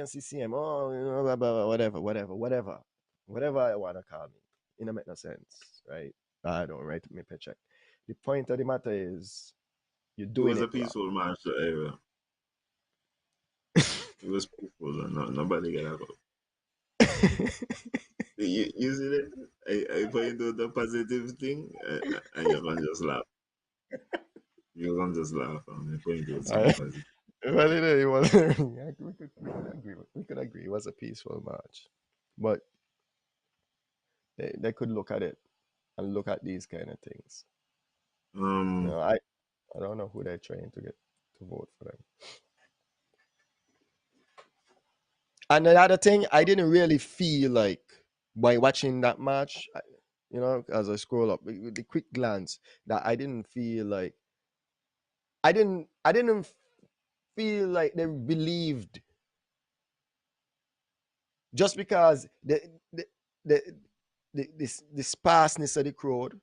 Speaker 2: CCM, oh, blah, blah, blah, whatever I want to call me. It don't make no sense, right? I don't write me paycheck. The point of the matter is you're
Speaker 3: It
Speaker 2: doing
Speaker 3: was a
Speaker 2: it wrong.
Speaker 3: peaceful march to area. It was peaceful. Nobody got out. You see that? I point out the positive thing, and you can just laugh. You can just laugh and point out something
Speaker 2: I,
Speaker 3: positive.
Speaker 2: well, it was, we could agree. It was a peaceful march, but they could look at it and look at these kind of things.
Speaker 3: Um,
Speaker 2: I don't know who they're trying to get to vote for them. And another thing, I didn't really feel like by watching that match, as I scroll up with the quick glance, that I didn't feel like I didn't feel like they believed just because the the the sparseness of the crowd,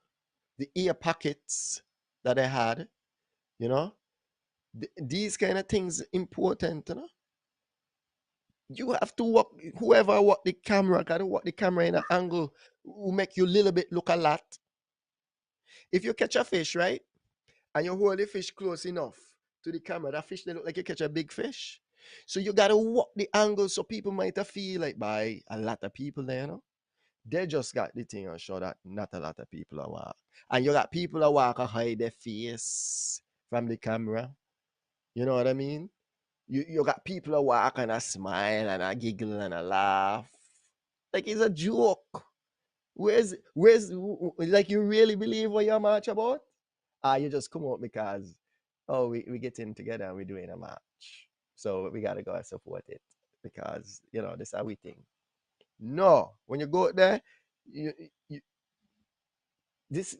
Speaker 2: the ear pockets that they had, you know, these kind of things important. You have to work, whoever work the camera, gotta work the camera in an angle will make you a little bit look a lot. If you catch a fish, right, and you hold the fish close enough to the camera, that fish they look like you catch a big fish. So you gotta work the angle so people might feel like by a lot of people there. They just got the thing and show that not a lot of people are walk. And you got people that walk and hide their face from the camera. You know what I mean? You got people that walk and a smile and a giggle and a laugh. Like it's a joke. Like you really believe what you're march about? You just come out because we get in together and we're doing a match. So we gotta go and support it because this is how we think. No, when you go out there, you, you, this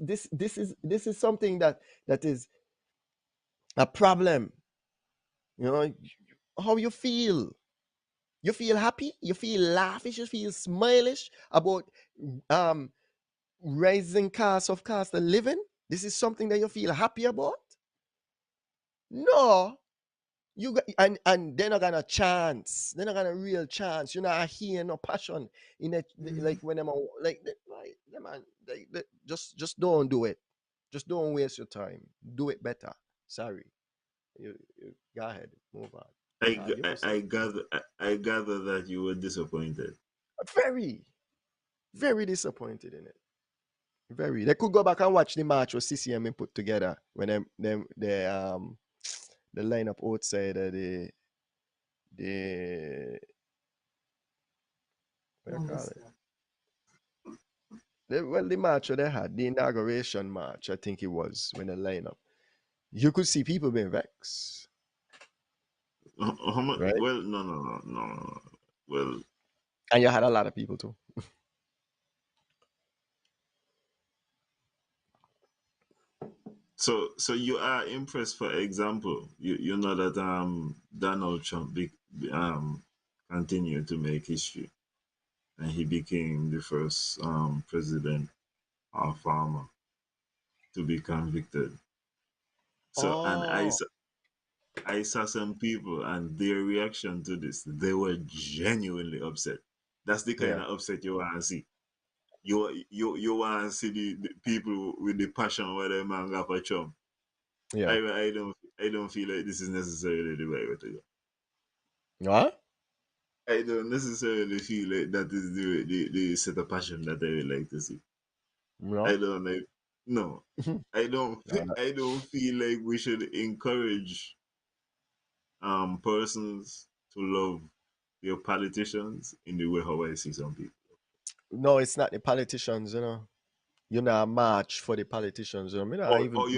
Speaker 2: is something that is a problem. You know how you feel. You feel happy. You feel laughish. You feel smilish about um rising cost of living. This is something that you feel happy about. No, and they're not gonna chance. They're not gonna real chance. You're not hear no passion in it. Like when them like them just don't do it. Just don't waste your time. Do it better. Sorry. You go ahead. Move on. You could say
Speaker 3: I gather that you were disappointed.
Speaker 2: very very disappointed in it. Very. They could go back and watch the match with CCM put together when the lineup outside the what you call it? The match that they had, the inauguration match, I think it was when they line up. You could see people being vexed,
Speaker 3: How much?
Speaker 2: right?
Speaker 3: Well, no. Well,
Speaker 2: And you had a lot of people too.
Speaker 3: so you are impressed. For example, you know that Donald Trump continued to make history, and he became the first president of to be convicted. So, and
Speaker 2: Oh,
Speaker 3: I saw some people and their reaction to this, they were genuinely upset. That's the kind
Speaker 2: yeah,
Speaker 3: of upset you want to see. You want to see the people with the passion where they man got for Trump.
Speaker 2: yeah.
Speaker 3: I don't feel like this is necessarily the right way to go.
Speaker 2: What?
Speaker 3: I don't necessarily feel like that is the set of passion that I would like to see. I
Speaker 2: No.
Speaker 3: don't like no. I don't
Speaker 2: Uh,
Speaker 3: I don't feel like we should encourage persons to love your politicians in the way how I see some people.
Speaker 2: no, it's not the politicians. You're not a match for the politicians. Me not even
Speaker 3: Or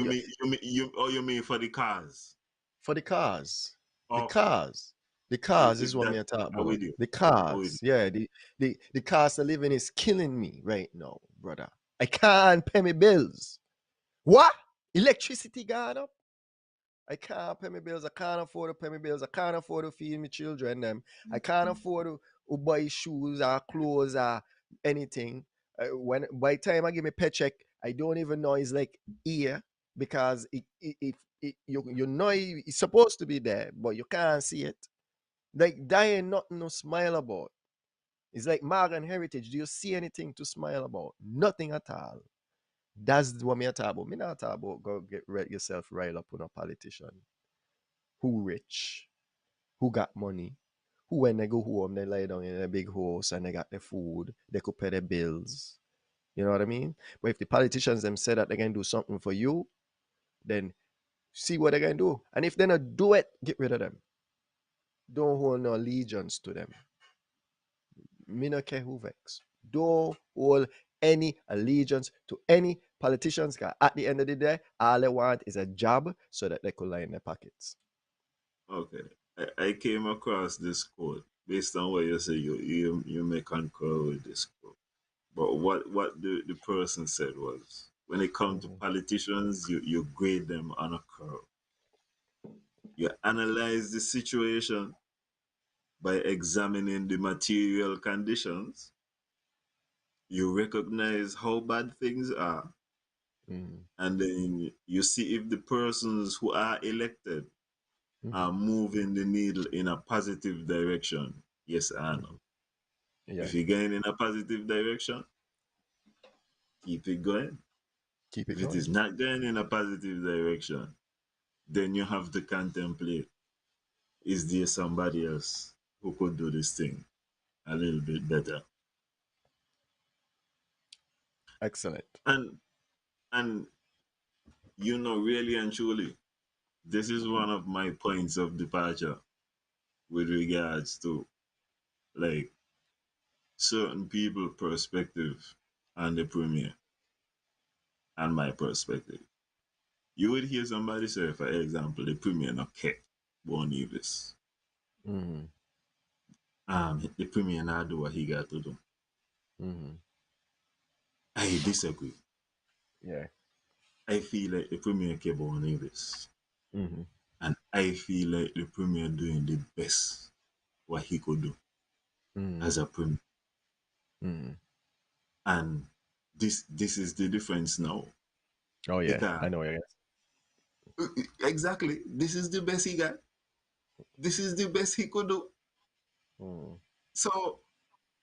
Speaker 3: you mean for the cars?
Speaker 2: for the cars. The
Speaker 3: Okay.
Speaker 2: cars. The cars is
Speaker 3: If
Speaker 2: what
Speaker 3: that
Speaker 2: me talk
Speaker 3: I
Speaker 2: about.
Speaker 3: with you.
Speaker 2: The
Speaker 3: I with
Speaker 2: cars.
Speaker 3: you.
Speaker 2: Yeah, the cost of living is killing me right now, brother. I can't pay my bills. What? Electricity gone up? I can't pay my bills. I can't afford to pay my bills. I can't afford to feed my children them. I can't afford to buy shoes or clothes or anything. When by the time I give me paycheck, I don't even know it's like here because you know it's supposed to be there, but you can't see it. Like dying, nothing to smile about. It's like Morgan Heritage. Do you see anything to smile about? Nothing at all. That's what me talk about. Me not talk about go get yourself riled up with a politician who rich, who got money, who when they go home, they lie down in a big house and they got their food, they could pay their bills. You know what I mean? But if the politicians them say that they can do something for you, then see what they can do. And if they not do it, get rid of them. Don't hold no allegiance to them. Me no care who vex. Don't hold any allegiance to any politicians. 'Cause at the end of the day, all they want is a job so that they could line their pockets.
Speaker 3: Okay. I came across this quote based on what you say you may concur with this quote. But what the person said was when it comes to
Speaker 2: Mhm.
Speaker 3: politicians, you grade them on a curve. You analyze the situation by examining the material conditions. You recognize how bad things are,
Speaker 2: Mhm.
Speaker 3: and then you see if the persons who are elected
Speaker 2: Mhm.
Speaker 3: are moving the needle in a positive direction. Yes or no.
Speaker 2: Mhm. Yeah,
Speaker 3: If you're going in a positive direction, keep it going.
Speaker 2: keep it
Speaker 3: If it
Speaker 2: going.
Speaker 3: is not going in a positive direction, then you have to contemplate, is there somebody else who could do this thing a little bit better?
Speaker 2: Excellent.
Speaker 3: And and really and truly, this is one of my points of departure with regards to like certain people perspective and the premier and my perspective. You would hear somebody say, for example, the premier not care about Nevis.
Speaker 2: Mhm.
Speaker 3: The premier not do what he got to do.
Speaker 2: Mhm.
Speaker 3: I disagree.
Speaker 2: Yeah.
Speaker 3: I feel like the Premier came on English.
Speaker 2: Mm-hmm.
Speaker 3: And I feel like the Premier doing the best what he could do
Speaker 2: Mm-hmm.
Speaker 3: as a Premier.
Speaker 2: Mm-hmm.
Speaker 3: And this is the difference now.
Speaker 2: Oh yeah,
Speaker 3: Because
Speaker 2: I know. Yeah.
Speaker 3: exactly, this is the best he got. This is the best he could do.
Speaker 2: Mm-hmm.
Speaker 3: So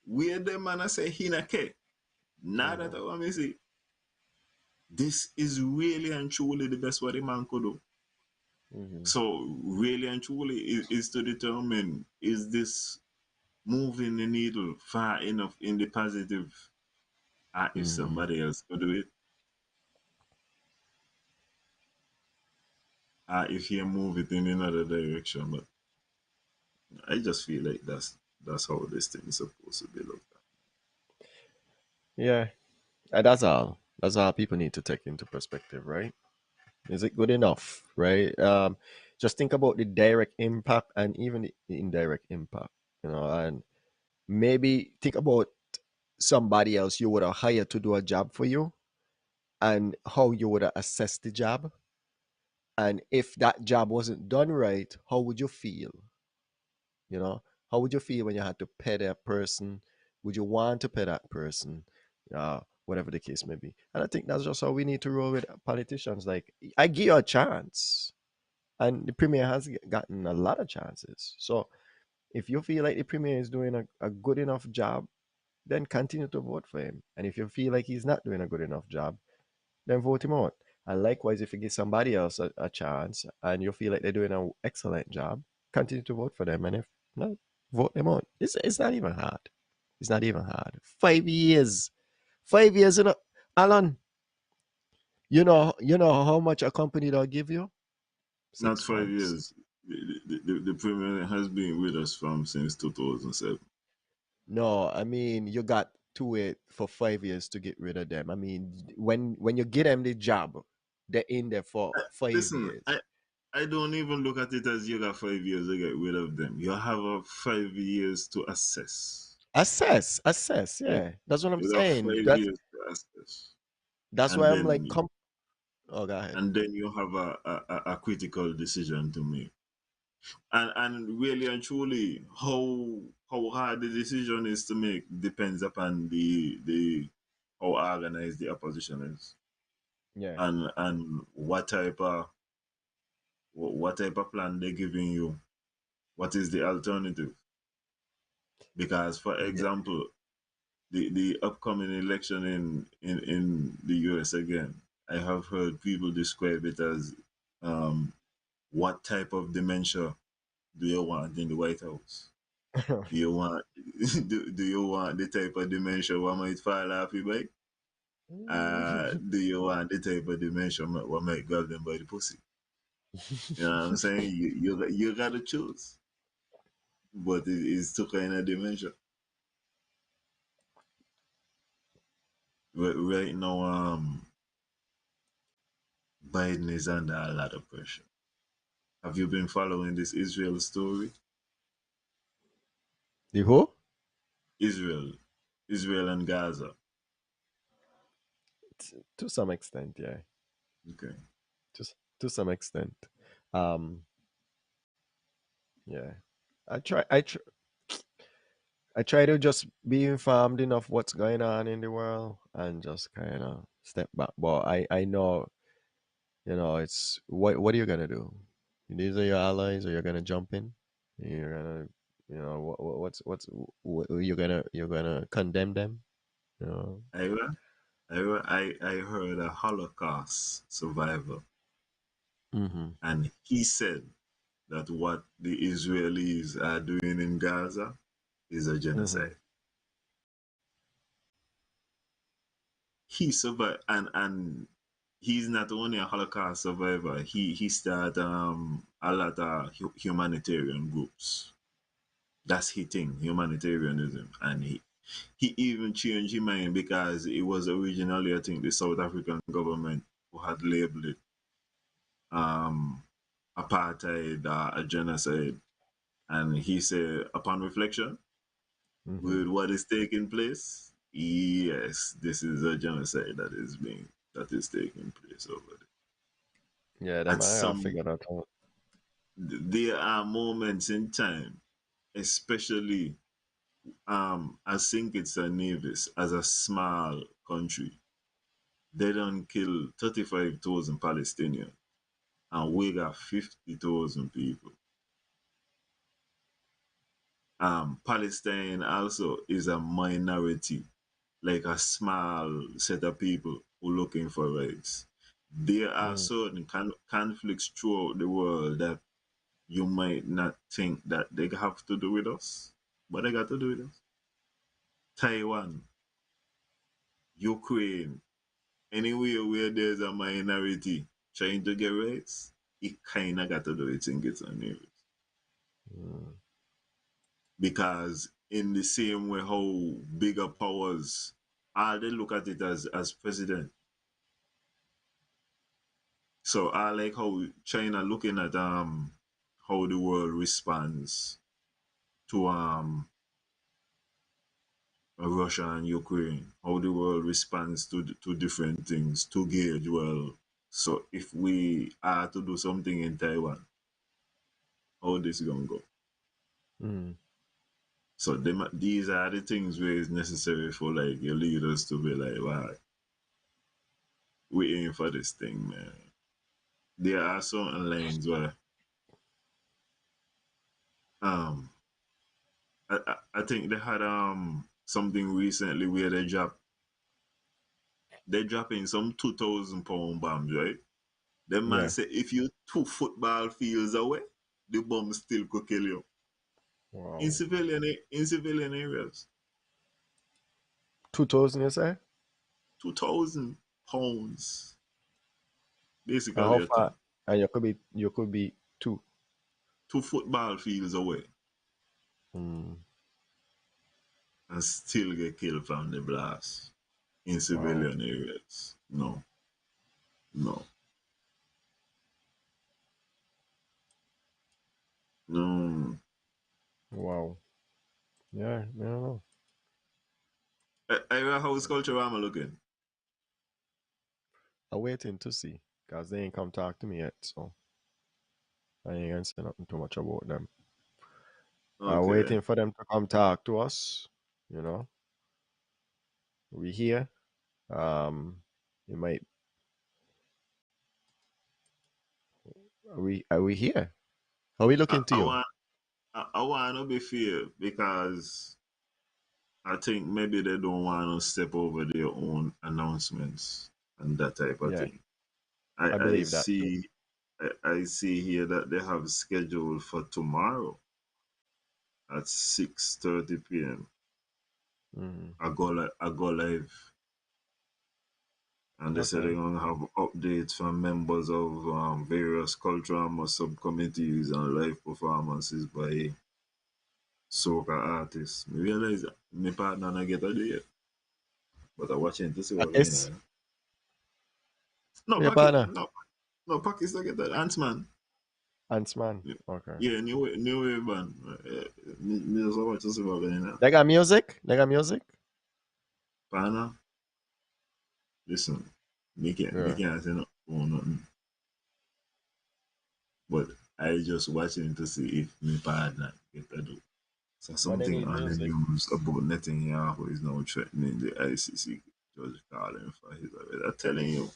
Speaker 3: where the man I say he not care. Now that I want me see, this is really and truly the best what the man could do.
Speaker 2: Mm-hmm.
Speaker 3: So really and truly is to determine, is this moving the needle far enough in the positive, or if
Speaker 2: Mm-hmm.
Speaker 3: somebody else could do it, or if you move it in another direction. But I just feel like that's how this thing is supposed to be looked at.
Speaker 2: Yeah, and that's all. That's all people need to take into perspective, right? Is it good enough, right? Just think about the direct impact and even the indirect impact, and maybe think about somebody else you would have hired to do a job for you and how you would have assessed the job. And if that job wasn't done right, how would you feel? You know, how would you feel when you had to pay that person? Would you want to pay that person? Whatever the case may be. And I think that's just how we need to roll with politicians. Like, I give you a chance, and the premier has gotten a lot of chances. So if you feel like the premier is doing a good enough job, then continue to vote for him. And if you feel like he's not doing a good enough job, then vote him out. And likewise, if you give somebody else a chance and you feel like they're doing an excellent job, continue to vote for them. And if not, vote them out. It's not even hard. It's not even hard. 5 years. 5 years, Alan, you know how much a company they'll give you?
Speaker 3: Not
Speaker 2: Six
Speaker 3: 5 years.
Speaker 2: months.
Speaker 3: The Premier has been with us from since 2007.
Speaker 2: No, I mean you got to wait for 5 years to get rid of them. I mean, when you get them the job, they're in there for five
Speaker 3: Listen,
Speaker 2: years.
Speaker 3: I don't even look at it as you got 5 years to get rid of them. You have a 5 years to assess.
Speaker 2: Assess.
Speaker 3: Yeah.
Speaker 2: Yeah, that's what I'm
Speaker 3: You got
Speaker 2: saying.
Speaker 3: five
Speaker 2: That's
Speaker 3: years to assess.
Speaker 2: that's
Speaker 3: And
Speaker 2: why I'm like,
Speaker 3: then
Speaker 2: oh, go ahead.
Speaker 3: and then you have a critical decision to make. And really and truly, how hard the decision is to make depends upon the how organized the opposition is,
Speaker 2: Yeah,
Speaker 3: and what type of plan they're giving you. What is the alternative? Because, for
Speaker 2: yeah.
Speaker 3: example, the upcoming election in the US again, I have heard people describe it as, what type of dementia do you want in the White House? Do you want do you want the type of dementia what might fall off your bike? Do you want the type of dementia what might grab them by the pussy? You know what I'm saying? You gotta choose. But it is two kind of dementia. Right now, Biden is under a lot of pressure. Have you been following this Israel story?
Speaker 2: The who?
Speaker 3: Israel, Israel and Gaza.
Speaker 2: To some extent, yeah.
Speaker 3: Okay.
Speaker 2: To some extent, um, yeah. I try. I try to just be informed enough what's going on in the world and just kind of step back. But I know, it's what are you gonna do? These are your allies, or you're gonna jump in. You're gonna, you're gonna condemn them. You know.
Speaker 3: I heard a Holocaust survivor,
Speaker 2: Mm-hmm.
Speaker 3: and he said that what the Israelis are doing in Gaza is a
Speaker 2: Mm-hmm.
Speaker 3: genocide. He survived, and he's not only a Holocaust survivor. He started a lot of humanitarian groups. That's his thing, humanitarianism, and he even changed his mind because it was originally, I think, the South African government who had labeled it, um, apartheid, a genocide. And he said, upon reflection,
Speaker 2: Mm-hmm.
Speaker 3: with what is taking place, Yes, this is a genocide that is taking place over
Speaker 2: Yeah,
Speaker 3: there.
Speaker 2: them
Speaker 3: At
Speaker 2: I
Speaker 3: some,
Speaker 2: figure that out.
Speaker 3: there are moments in time, especially I think it's a Nevis as a small country. They don't kill 35,000 Palestinians, and we got 50,000 people. Palestine also is a minority, like a small set of people who looking for rights. There are
Speaker 2: Mm,
Speaker 3: certain conflicts throughout the world that you might not think that they have to do with us, but they got to do with us. Taiwan, Ukraine, anywhere where there's a minority trying to get rights, it kind of got to do with things on news.
Speaker 2: mm,
Speaker 3: Because in the same way how bigger powers, all they look at it as president. So I like how China looking at how the world responds to Russia and Ukraine, how the world responds to different things to gauge, well, so if we are to do something in Taiwan, how this gonna go?
Speaker 2: mm.
Speaker 3: So these are the things where it's necessary for like your leaders to be like, wow, we aim for this thing, man. There are certain lines where um I think they had something recently where they dropping some 2,000 pound bombs, right? The man
Speaker 2: Yeah.
Speaker 3: say if you 2 football fields away, the bomb still could kill you in
Speaker 2: Wow.
Speaker 3: civilian areas.
Speaker 2: 2000, you say?
Speaker 3: 2,000 pounds,
Speaker 2: And
Speaker 3: basically
Speaker 2: how
Speaker 3: a ton.
Speaker 2: far? And you could be two.
Speaker 3: 2 football fields away
Speaker 2: Mm,
Speaker 3: and still get killed from the blast in
Speaker 2: wow.
Speaker 3: civilian areas. No, no, no.
Speaker 2: Wow. Yeah, I don't know.
Speaker 3: How's culture am I looking?
Speaker 2: I'm waiting to see. Because they ain't come talk to me yet, so I ain't gonna say nothing too much about them. I'm
Speaker 3: Okay.
Speaker 2: waiting for them to come talk to us. You know, we here. You might. Are we here? Are we
Speaker 3: I,
Speaker 2: looking to
Speaker 3: I
Speaker 2: you?
Speaker 3: want I want to be fair because I think maybe they don't want to step over their own announcements and that type of
Speaker 2: Yeah,
Speaker 3: thing.
Speaker 2: I
Speaker 3: I
Speaker 2: believe that too.
Speaker 3: see I see here that they have scheduled for tomorrow at 6:30 p.m.
Speaker 2: Mm.
Speaker 3: I go live, and they said
Speaker 2: Okay.
Speaker 3: they're gonna have updates from members of various cultural subcommittees and live performances by soca artists. Me realize that my partner not get a date, but I'm watching to see
Speaker 2: At
Speaker 3: what's going
Speaker 2: this,
Speaker 3: on. No,
Speaker 2: your
Speaker 3: Pocket,
Speaker 2: partner,
Speaker 3: no, Pockets not get that. Ant-Man.
Speaker 2: Huntsman. Okay.
Speaker 3: Yeah, new wave band. Me just watch to see what's going on.
Speaker 2: They got music. They got music.
Speaker 3: Partner, listen, me
Speaker 2: Yeah.
Speaker 3: can't say no, oh, nothing, but I just watching to see if my partner get a do. So
Speaker 2: But they
Speaker 3: something
Speaker 2: need
Speaker 3: on the
Speaker 2: music.
Speaker 3: news about Netanyahu is now threatening the ICC judge calling for his arrest. I'm telling you,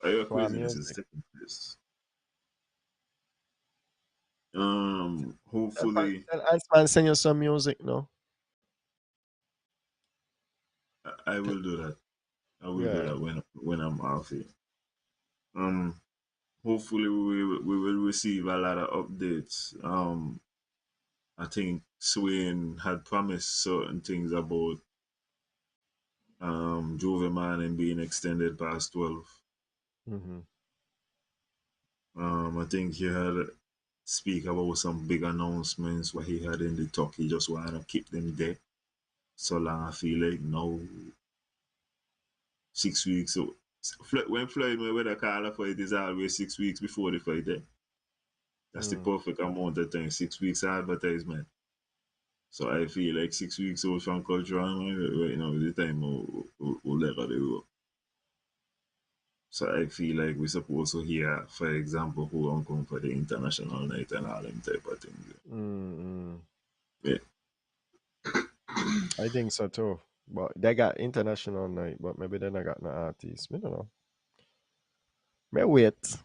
Speaker 3: our
Speaker 2: For
Speaker 3: craziness is
Speaker 2: music.
Speaker 3: taking place.
Speaker 2: Tell,
Speaker 3: Hopefully,
Speaker 2: tell Huntsman send you some music, no?
Speaker 3: I will do that. I will do
Speaker 2: Yeah.
Speaker 3: that when I'm off here. Um, hopefully we will receive a lot of updates. I think Swain had promised certain things about Jove Man and being extended past 12.
Speaker 2: Mm-hmm.
Speaker 3: I think he had speak about some big announcements what he had in the talk. He just wanna keep them there. So long I feel like no 6 weeks. So when Floyd Mayweather call a fight is always 6 weeks before the fight. That's the
Speaker 2: Mm.
Speaker 3: perfect amount of time. 6 weeks advertisement. So I feel like 6 weeks out from culture right now is the time we'll let the road. So I feel like we're supposed to hear, for example, who come for the international night and all them type of things.
Speaker 2: Mm-mm.
Speaker 3: Yeah.
Speaker 2: I think so too. But they got international night, but maybe they not got no artists. I don't know. May wait.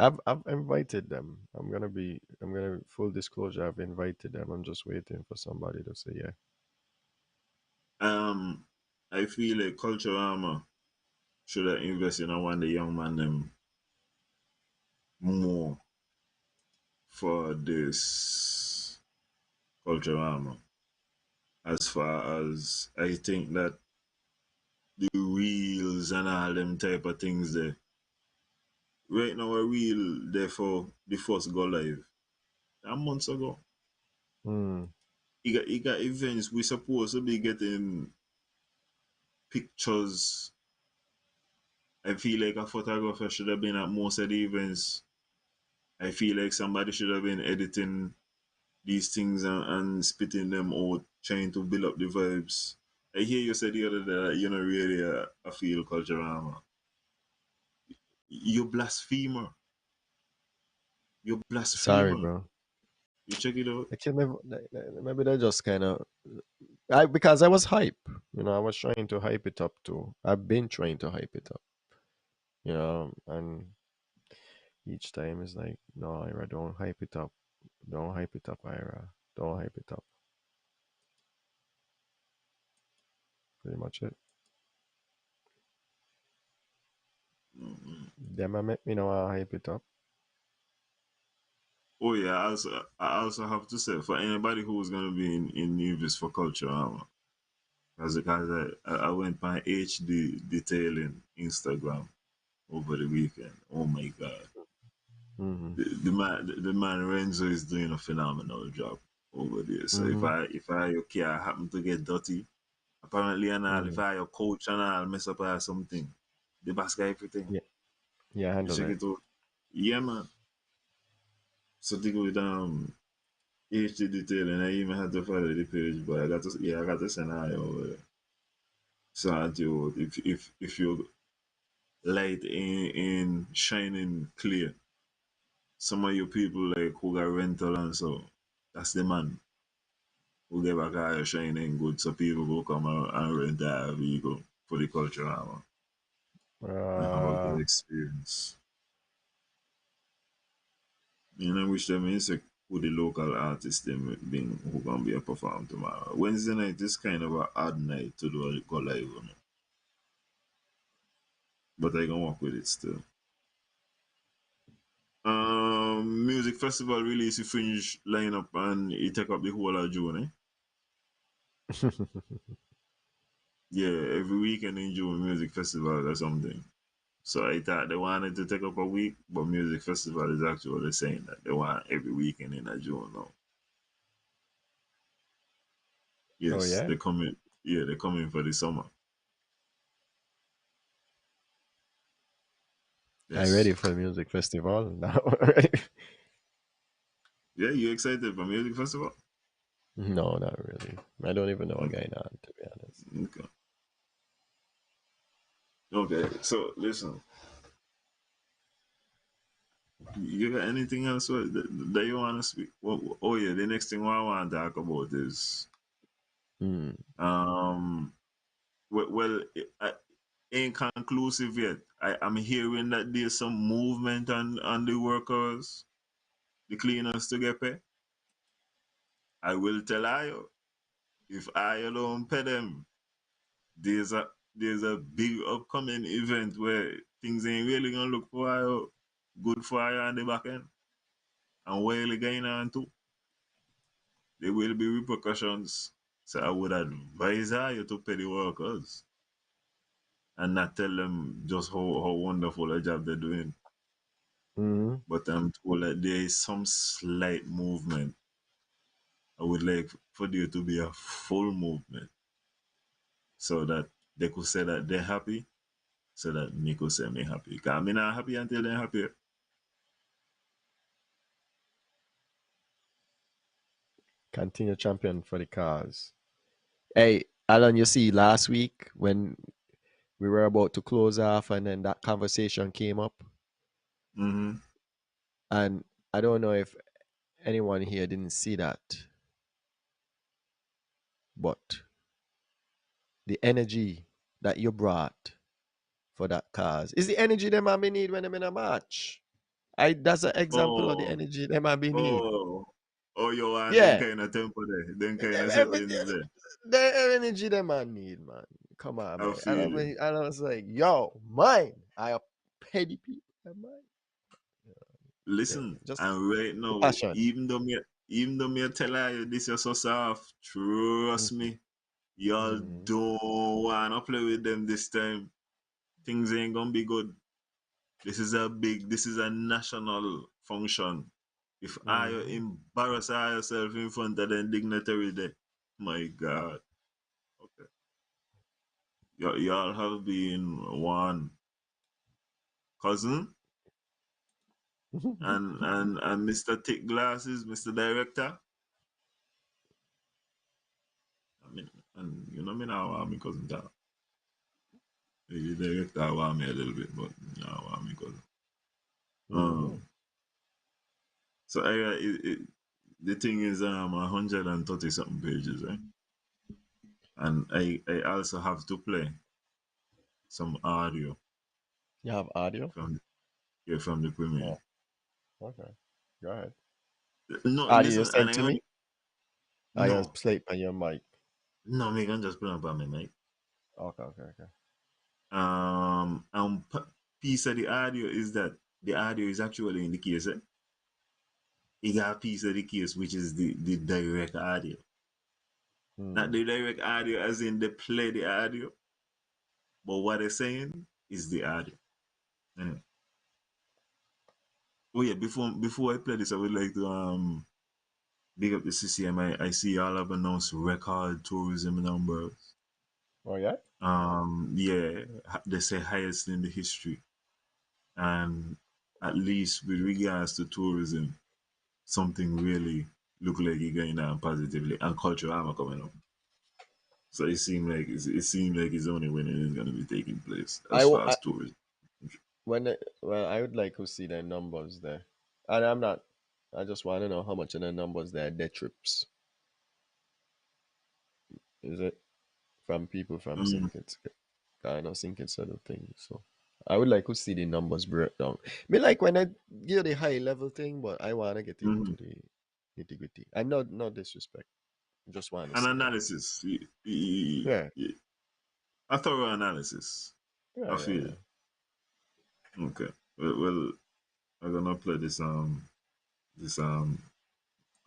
Speaker 2: I've invited them. I'm gonna full disclosure, I've invited them. I'm just waiting for somebody to say yeah.
Speaker 3: I feel like Culture Armor should have invested in one of the young man them more for this Culture Armor. As far as I think that the reels and all them type of things there. Right now a reel there for the first go live. A months ago.
Speaker 2: Mm.
Speaker 3: He got events. We supposed to be getting pictures. I feel like a photographer should have been at most of the events. I feel like somebody should have been editing these things and spitting them out, trying to build up the vibes. I hear you said the other day that you're not really a field culture armor. You blasphemer. You
Speaker 2: Sorry,
Speaker 3: blasphemer.
Speaker 2: bro.
Speaker 3: You check it out.
Speaker 2: I can never. Maybe they just kind of. Because I was hype. I was trying to hype it up too. I've been trying to hype it up. And each time it's like, no, Ira, don't hype it up. Don't hype it up, Ira. Don't hype it up. Pretty much it.
Speaker 3: Mm-mm.
Speaker 2: Them I make me know I hype it up.
Speaker 3: Oh yeah, I also have to say for anybody who's gonna be in Nevis for culture armor, because I went by HD detailing Instagram over the weekend. Oh my god.
Speaker 2: Mm-hmm.
Speaker 3: The man Renzo is doing a phenomenal job over there. So if
Speaker 2: Mm-hmm.
Speaker 3: I your car happen to get dirty, apparently and all, if
Speaker 2: Mm-hmm.
Speaker 3: I your coach and all mess up or something, the boss guy everything.
Speaker 2: Yeah. Yeah,
Speaker 3: You
Speaker 2: handle
Speaker 3: check
Speaker 2: it.
Speaker 3: it out. Yeah man. So they go with HD detailing. I even had to follow the page, but I got to send her over there. So I do if you light in shining clear, some of you people like who got rental and so that's the man who get back our shining good so people will come and rent our vehicle for the culture and have a good
Speaker 2: Uh,
Speaker 3: experience. I wish them insect who the local artists them being who gonna be a perform tomorrow. Wednesday night is kind of a odd night to do a go live on it. But I can work with it still. Music festival release a fringe lineup and it take up the whole of June. Yeah, every weekend in June, music festival or something. So I thought they wanted to take up a week, but music festival is actually saying that they want every weekend in a June now.
Speaker 2: oh
Speaker 3: Yes,
Speaker 2: yeah,
Speaker 3: they're coming. Yeah, they're coming for the summer.
Speaker 2: I
Speaker 3: Yes.
Speaker 2: ready for the music festival now.
Speaker 3: Yeah, you excited for music festival?
Speaker 2: No, not really. I don't even know a
Speaker 3: Okay.
Speaker 2: guy now, to be honest.
Speaker 3: Okay. Okay. So listen, you got anything else that you want to speak? Well, oh yeah, the next thing I want to talk about is
Speaker 2: Mm.
Speaker 3: um. Well, ain't conclusive yet. I'm hearing that there's some movement on the workers, the cleaners to get paid. I will tell you, if I don't pay them, there's a there's a big upcoming event where things ain't really gonna look for you good for you on the back end. And while going on too, there will be repercussions. So I would advise you to pay the workers and not tell them just how wonderful a job they're doing.
Speaker 2: Mm-hmm.
Speaker 3: But I'm told that there is some slight movement. I would like for there to be a full movement so that they could say that they're happy, so that me could say me happy. Because I'm not happy until they're happy.
Speaker 2: Continue champion for the cause. Hey, Alan, you see last week when we were about to close off and then that conversation came up.
Speaker 3: Mm-hmm.
Speaker 2: And I don't know if anyone here didn't see that. But the energy that you brought for that cause is the energy them might be need when them in a match. That's an example of the
Speaker 3: Oh,
Speaker 2: energy them might be need.
Speaker 3: oh, oh, you want them
Speaker 2: Yeah.
Speaker 3: kind of tempo there, them kind of
Speaker 2: Every-
Speaker 3: settings there.
Speaker 2: The energy them man need, man. Come on,
Speaker 3: I
Speaker 2: man. And I,
Speaker 3: feel it.
Speaker 2: mean, and I was like, yo, mine. I pay the people. Mine. Yeah,
Speaker 3: Listen,
Speaker 2: just
Speaker 3: and right
Speaker 2: the
Speaker 3: now,
Speaker 2: passion.
Speaker 3: even though me tell you this is so soft, trust
Speaker 2: Mm-hmm.
Speaker 3: me, y'all
Speaker 2: Mm-hmm.
Speaker 3: don't wanna play with them this time. Things ain't gonna be good. This is a national function. If I
Speaker 2: Mm-hmm.
Speaker 3: embarrass yourself in front of the dignitary there, my God, okay. Y'all have been one cousin and Mr. Thick Glasses, Mr. Director. I mean, and you know me now, I me cousin that. The director want me a little bit, but now I me cousin.
Speaker 2: Mm-hmm.
Speaker 3: So the thing is 130 something pages, right? And I also have to play some audio
Speaker 2: You have audio?
Speaker 3: from from the premiere.
Speaker 2: Oh, okay. Go ahead.
Speaker 3: No,
Speaker 2: Audio you
Speaker 3: listen, and
Speaker 2: sent
Speaker 3: I
Speaker 2: to me?
Speaker 3: only
Speaker 2: I
Speaker 3: no
Speaker 2: just play it on your mic.
Speaker 3: no me can just put up on my mic.
Speaker 2: Okay, okay, okay.
Speaker 3: Piece of the audio is that the audio is actually in the case. Eh? You got a piece of the case which is the direct audio, not
Speaker 2: Mm.
Speaker 3: the direct audio as in they play the audio, but what they're saying is the audio. Anyway. Oh yeah, before I play this, I would like to big up the CCM. I see y'all have announced record tourism numbers.
Speaker 2: Oh yeah?
Speaker 3: Yeah, they say highest in the history, and at least with regards to tourism, something really look like it going down positively, and cultural armor coming up. So it seemed like it's only when it is going to be taking place
Speaker 2: I,
Speaker 3: as
Speaker 2: w-
Speaker 3: far
Speaker 2: I
Speaker 3: as tourism.
Speaker 2: well, I would like to see the numbers there. And I'm not. I just want to know how much of the numbers there are dead trips. Is it from people from
Speaker 3: Mm,
Speaker 2: St. Kitts? Kind of St. Kitts sort of thing. So I would like to see the numbers breakdown. Me like when I give the high level thing, but I want to get
Speaker 3: mhm.
Speaker 2: into the nitty gritty. And no disrespect. Just want to
Speaker 3: An
Speaker 2: see that.
Speaker 3: analysis,
Speaker 2: Yeah.
Speaker 3: a thorough analysis.
Speaker 2: Yeah,
Speaker 3: I
Speaker 2: yeah,
Speaker 3: feel
Speaker 2: yeah.
Speaker 3: it. Okay. Well, I'm gonna play this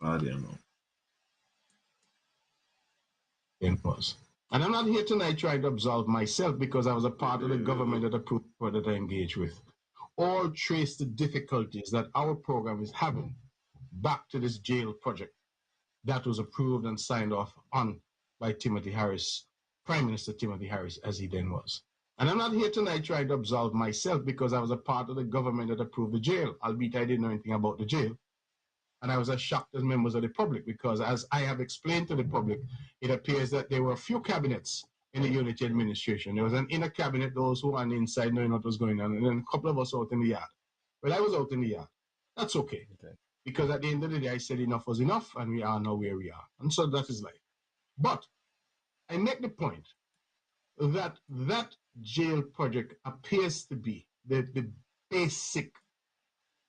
Speaker 3: audio now.
Speaker 5: It was. And I'm not here tonight trying to absolve myself because I was a part of the government that approved for that I engage with. All trace the difficulties that our program is having back to this jail project that was approved and signed off on by Timothy Harris, Prime Minister Timothy Harris, as he then was. And I'm not here tonight trying to absolve myself because I was a part of the government that approved the jail, albeit I didn't know anything about the jail. And I was as shocked as members of the public because, as I have explained to the public, it appears that there were a few cabinets in the unity administration. There was an inner cabinet, those who were on the inside knowing what was going on, and then a couple of us out in the yard. Well, I was out in the yard. That's okay.
Speaker 2: Okay.
Speaker 5: Because at the end of the day, I said enough was enough, and we are now where we are. And so that is life. But I make the point that that jail project appears to be the basic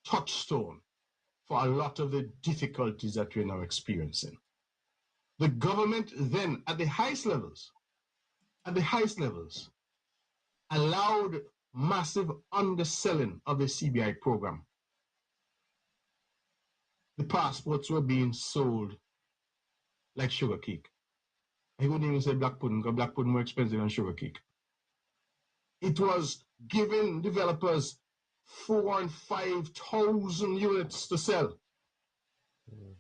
Speaker 5: touchstone for a lot of the difficulties that we're now experiencing. The government then, at the highest levels, allowed massive underselling of the CBI program. The passports were being sold like sugar cake. I wouldn't even say black pudding, because black pudding more expensive than sugar cake. It was giving developers 4,000 and 5,000 units to sell.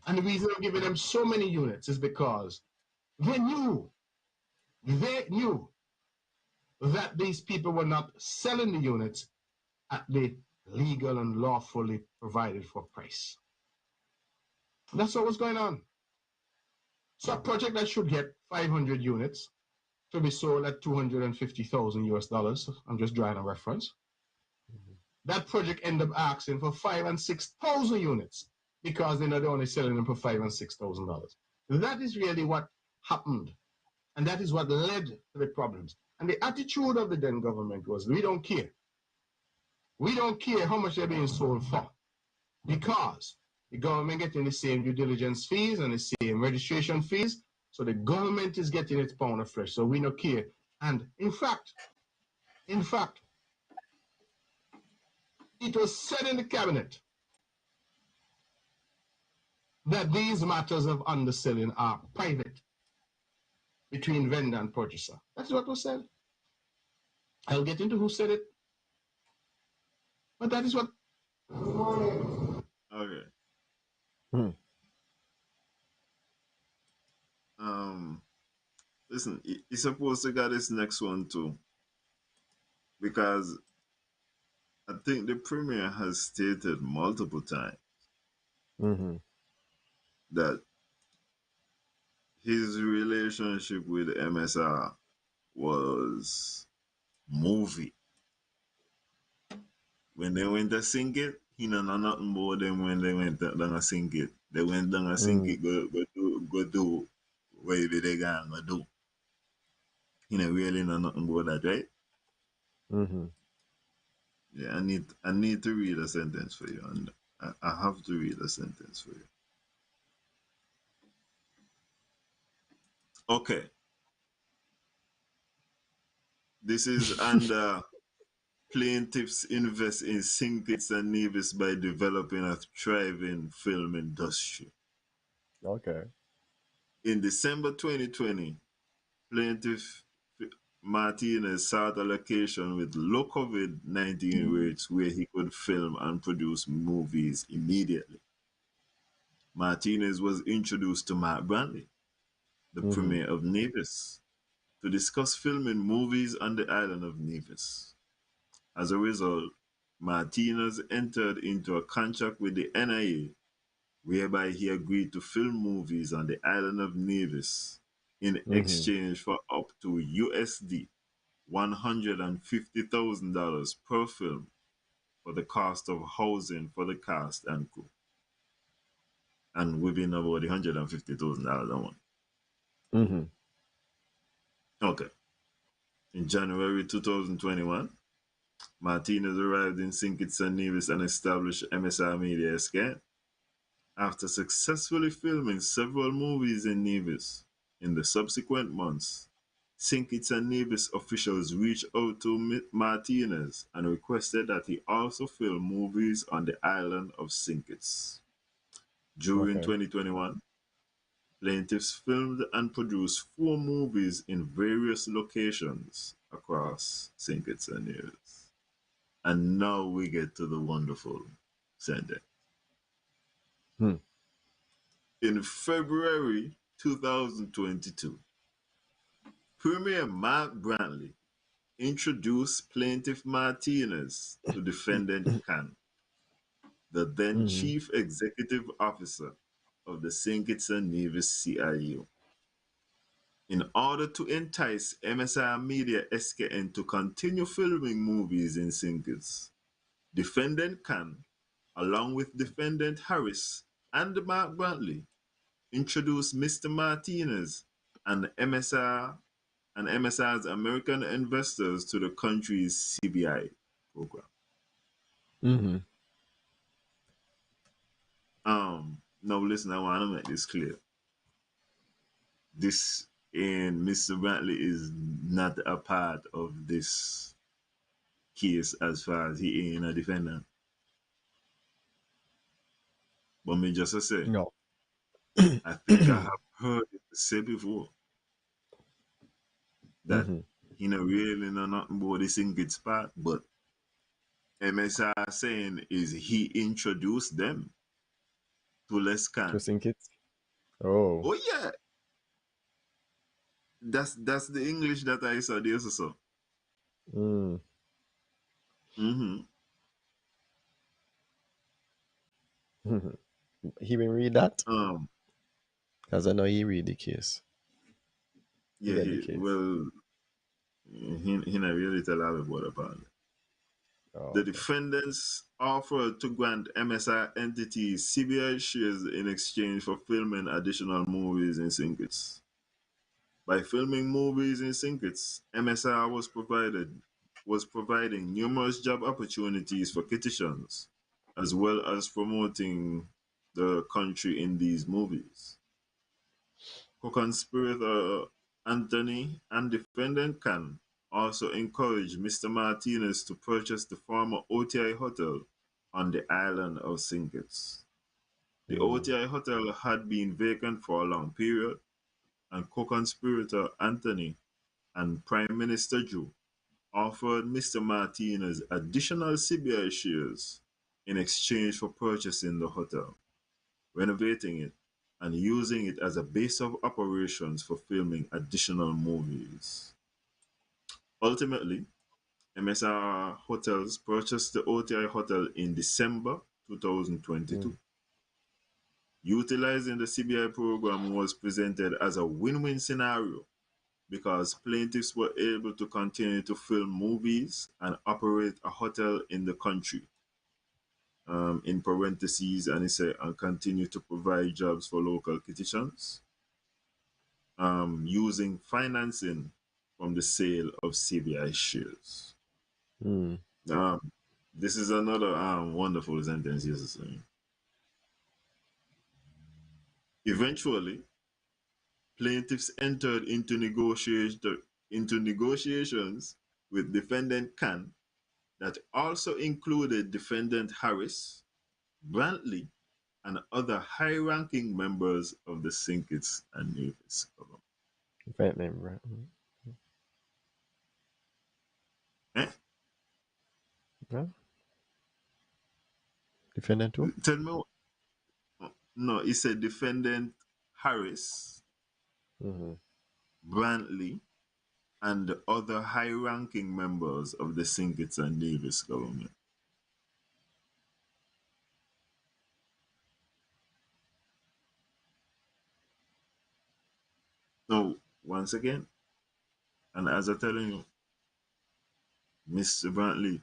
Speaker 5: And the reason I'm giving them so many units is because they knew that these people were not selling the units at the legal and lawfully provided for price. That's what was going on. So a project that should get 500 units to be sold at 250,000 US dollars. I'm just drawing a reference. That project ended up asking for 5,000 and 6,000 units because they're not only selling them for $5,000 and $6,000. That is really what happened. And that is what led to the problems. And the attitude of the then government was, we don't care. We don't care how much they're being sold for, because the government getting the same due diligence fees and the same registration fees. So the government is getting its pound of flesh. So we don't care. And in fact, it was said in the cabinet that these matters of underselling are private between vendor and purchaser. That's what was said. I'll get into who said it, but that is what.
Speaker 3: Okay.
Speaker 2: Hmm.
Speaker 3: Listen, you're supposed to get this next one too, because I think the premier has stated multiple times
Speaker 2: Mm-hmm.
Speaker 3: that his relationship with MSR was movie. When they went to sink it, he no know nothing more than when they went down to sink it. They went down to sink it, go do what they gonna do. He no really know nothing about that, right?
Speaker 2: Mm-hmm.
Speaker 3: Yeah, I need to read a sentence for you, and I have to read a sentence for you. Okay, this is under plaintiffs invest in Sinkits and Nevis by developing a thriving film industry.
Speaker 2: Okay.
Speaker 3: In December 2020, plaintiff Martinez sought a location with low COVID-19 rates where he could film and produce movies immediately. Martinez was introduced to Mark Brantley, the
Speaker 2: Mm-hmm.
Speaker 3: premier of Nevis, to discuss filming movies on the island of Nevis. As a result, Martinez entered into a contract with the NIA whereby he agreed to film movies on the island of Nevis in
Speaker 2: Mm-hmm.
Speaker 3: exchange for up to USD $150,000 per film for the cost of housing for the cast and crew. And within about $150,000 a month.
Speaker 2: Mm-hmm.
Speaker 3: Okay. In January 2021, Martinez arrived in St. Kitts and Nevis and established MSR Media Scan. After successfully filming several movies in Nevis, in the subsequent months, St. Kitts and Nevis officials reached out to Martinez and requested that he also film movies on the island of St. Kitts. During
Speaker 2: Okay.
Speaker 3: 2021, plaintiffs filmed and produced 4 movies in various locations across St. Kitts and Nevis. And now we get to the wonderful sentence.
Speaker 2: Hmm.
Speaker 3: In February 2022, Premier Mark Brantley introduced Plaintiff Martinez to Defendant Khan, the then
Speaker 2: Mm-hmm.
Speaker 3: Chief Executive Officer of the St. Kitts and Nevis CIU, in order to entice MSR Media SKN to continue filming movies in St. Kitts. Defendant Khan, along with Defendant Harris and Mark Brantley, introduced Mr. Martinez and MSR's American investors to the country's CBI program.
Speaker 2: Mm-hmm.
Speaker 3: Now listen, I want to make this clear. This and Mr. Brantley is not a part of this case as far as he ain't a defendant. But me just to say,
Speaker 2: No.
Speaker 3: I think I have heard it say before that
Speaker 2: Mm-hmm.
Speaker 3: he not really know nothing about this in good part, but MSR saying is he introduced them to Lescan.
Speaker 2: To sink it. Oh.
Speaker 3: Oh yeah, that's the English that I saw there so.
Speaker 2: Mm.
Speaker 3: Mm-hmm.
Speaker 2: Mm-hmm. He been read that?
Speaker 3: Um,
Speaker 2: Because I know he read the case. He
Speaker 3: Yeah,
Speaker 2: get the case.
Speaker 3: he not really tell all about it, apparently.
Speaker 2: Oh,
Speaker 3: The
Speaker 2: okay.
Speaker 3: defendants offered to grant MSI entities CBI shares in exchange for filming additional movies in Synchrons. By filming movies in Synchrons, MSI was providing numerous job opportunities for Kitishans, as well as promoting the country in these movies. Co-conspirator Anthony and defendant Khan also encouraged Mr. Martinez to purchase the former OTI hotel on the island of Synchrons. The
Speaker 2: Mm.
Speaker 3: OTI hotel had been vacant for a long period, and co-conspirator Anthony and Prime Minister Joe offered Mr. Martinez additional CBI shares in exchange for purchasing the hotel, renovating it, and using it as a base of operations for filming additional movies. Ultimately, MSR Hotels purchased the OTI Hotel in December
Speaker 2: Mm.
Speaker 3: 2022. Utilizing the CBI program was presented as a win-win scenario because plaintiffs were able to continue to film movies and operate a hotel in the country. In parentheses, and it said, and continue to provide jobs for local Kitchens, using financing from the sale of CBI shares.
Speaker 2: Mm.
Speaker 3: Um, this is another wonderful sentence. Yes, eventually, plaintiffs entered into negotiations with defendant Khan that also included defendant Harris, Brantley, and other high-ranking members of the Sinkits and Nevis government.
Speaker 2: Fact name, right? Mm.
Speaker 3: Eh?
Speaker 2: Yeah. Defendant too?
Speaker 3: Tell me, no, he said defendant Harris,
Speaker 2: Mm-hmm.
Speaker 3: Brantley, and the other high-ranking members of the Sinkits and Nevis government. Now, once again, and as I'm telling you, Mr. Brantley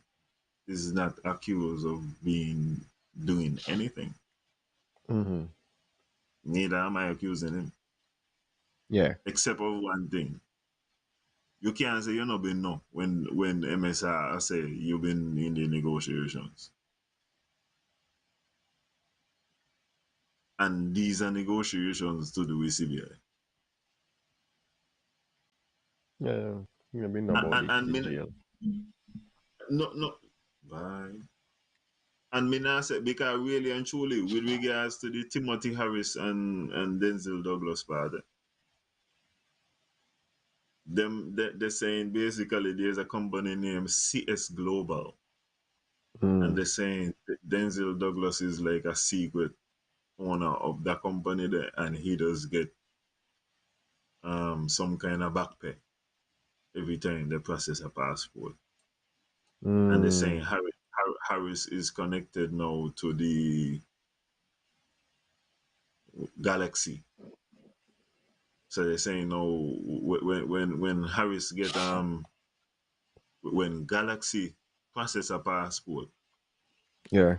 Speaker 3: is not accused of doing anything.
Speaker 2: Mm-hmm.
Speaker 3: Neither am I accusing him,
Speaker 2: Yeah.
Speaker 3: except of one thing. You can't say you're not been no when MSR say you've been in the negotiations. And these are negotiations to do with CBI.
Speaker 2: Yeah. Maybe know
Speaker 3: And,
Speaker 2: about
Speaker 3: and,
Speaker 2: the,
Speaker 3: and
Speaker 2: the
Speaker 3: me,
Speaker 2: jail.
Speaker 3: no, bye. And me now say, because really and truly, with regards to the Timothy Harris and Denzel Douglas part, they're saying basically there's a company named CS Global, and
Speaker 2: Mm.
Speaker 3: they're saying Denzel Douglas is like a secret owner of that company there, and he does get some kind of back pay every time they process a passport. And they're saying
Speaker 2: Mm.
Speaker 3: Harris is connected now to the Galaxy. So they're saying no, when Harris get when Galaxy process a passport,
Speaker 2: Yeah.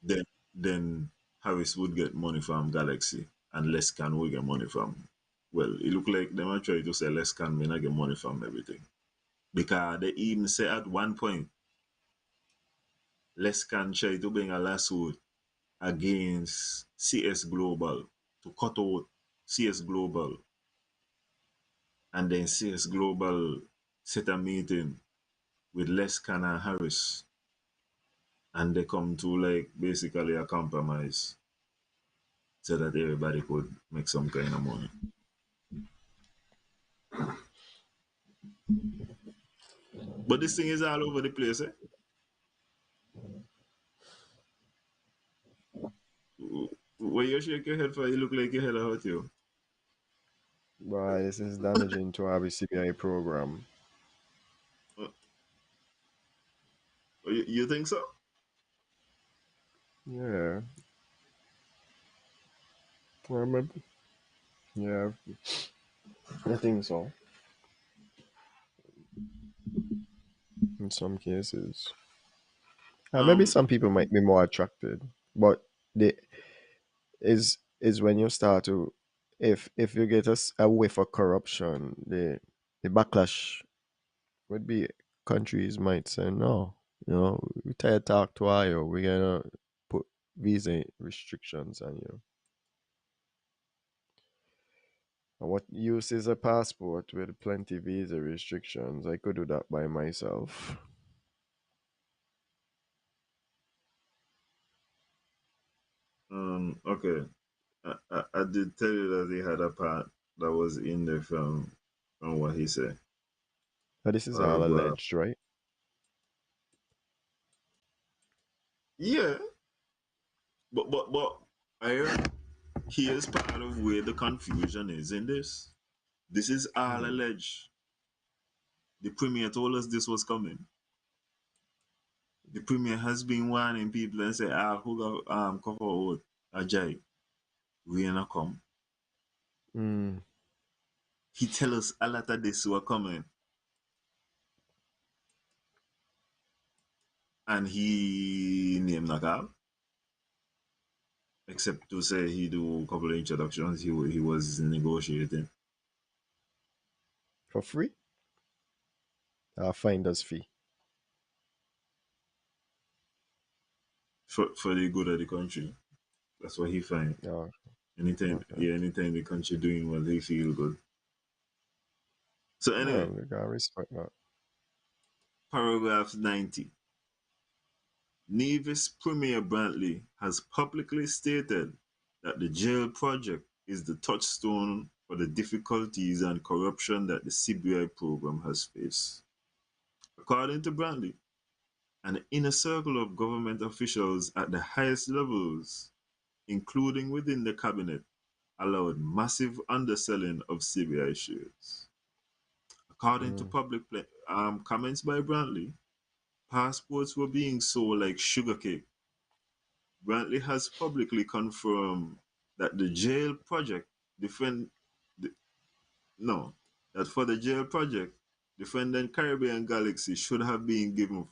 Speaker 3: then then Harris would get money from Galaxy, and Les Can will get money from. Well, it look like they might try to say Les Can may not get money from everything because they even say at one point Les Can try to bring a lawsuit against CS Global to cut out CS Global, and then CS Global set a meeting with Les Can and Harris, and they come to like basically a compromise so that everybody could make some kind of money. But this thing is all over the place, eh? Where you shake your head for, you look like your head hurt you.
Speaker 2: Boy, this is damaging to our CBI program.
Speaker 3: Uh, you think so?
Speaker 2: Yeah. Well, maybe. Yeah, I think so. In some cases, maybe
Speaker 3: Um,
Speaker 2: some people might be more attracted, but the is when you start to, if you get a whiff of corruption, the backlash would be countries might say no, we try to talk to IO, we're gonna put visa restrictions on you. And what use is a passport with plenty visa restrictions? I could do that by myself.
Speaker 3: okay. I did tell you that he had a part that was in the film from what he said.
Speaker 2: But this is all
Speaker 3: Paragraph.
Speaker 2: alleged, right?
Speaker 3: Yeah, but I here's part of where the confusion is in this. This is all
Speaker 2: Hmm.
Speaker 3: alleged. The premier told us this was coming. The premier has been warning people and say, who got cover out Ajay, we not come.
Speaker 2: Mm.
Speaker 3: He tell us a lot of this were coming. And he named Nagal, except to say he do a couple of introductions. He was negotiating.
Speaker 2: For free? Finder's fee.
Speaker 3: For the good of the country. That's what he find.
Speaker 2: Oh, okay.
Speaker 3: Anytime the country doing well, they feel good. So
Speaker 2: Well,
Speaker 3: anyway,
Speaker 2: we gotta respect that.
Speaker 3: paragraph 90. Nevis Premier Brantley has publicly stated that the jail project is the touchstone for the difficulties and corruption that the CBI program has faced. According to Brantley, an inner circle of government officials at the highest levels, including within the cabinet, allowed massive underselling of CBI shares. According to
Speaker 2: Mm.
Speaker 3: public comments by Brantley, passports were being sold like sugar cake. Brantley has publicly confirmed that the jail project defend the, no that for the jail project, defendant Caribbean Galaxy should have been given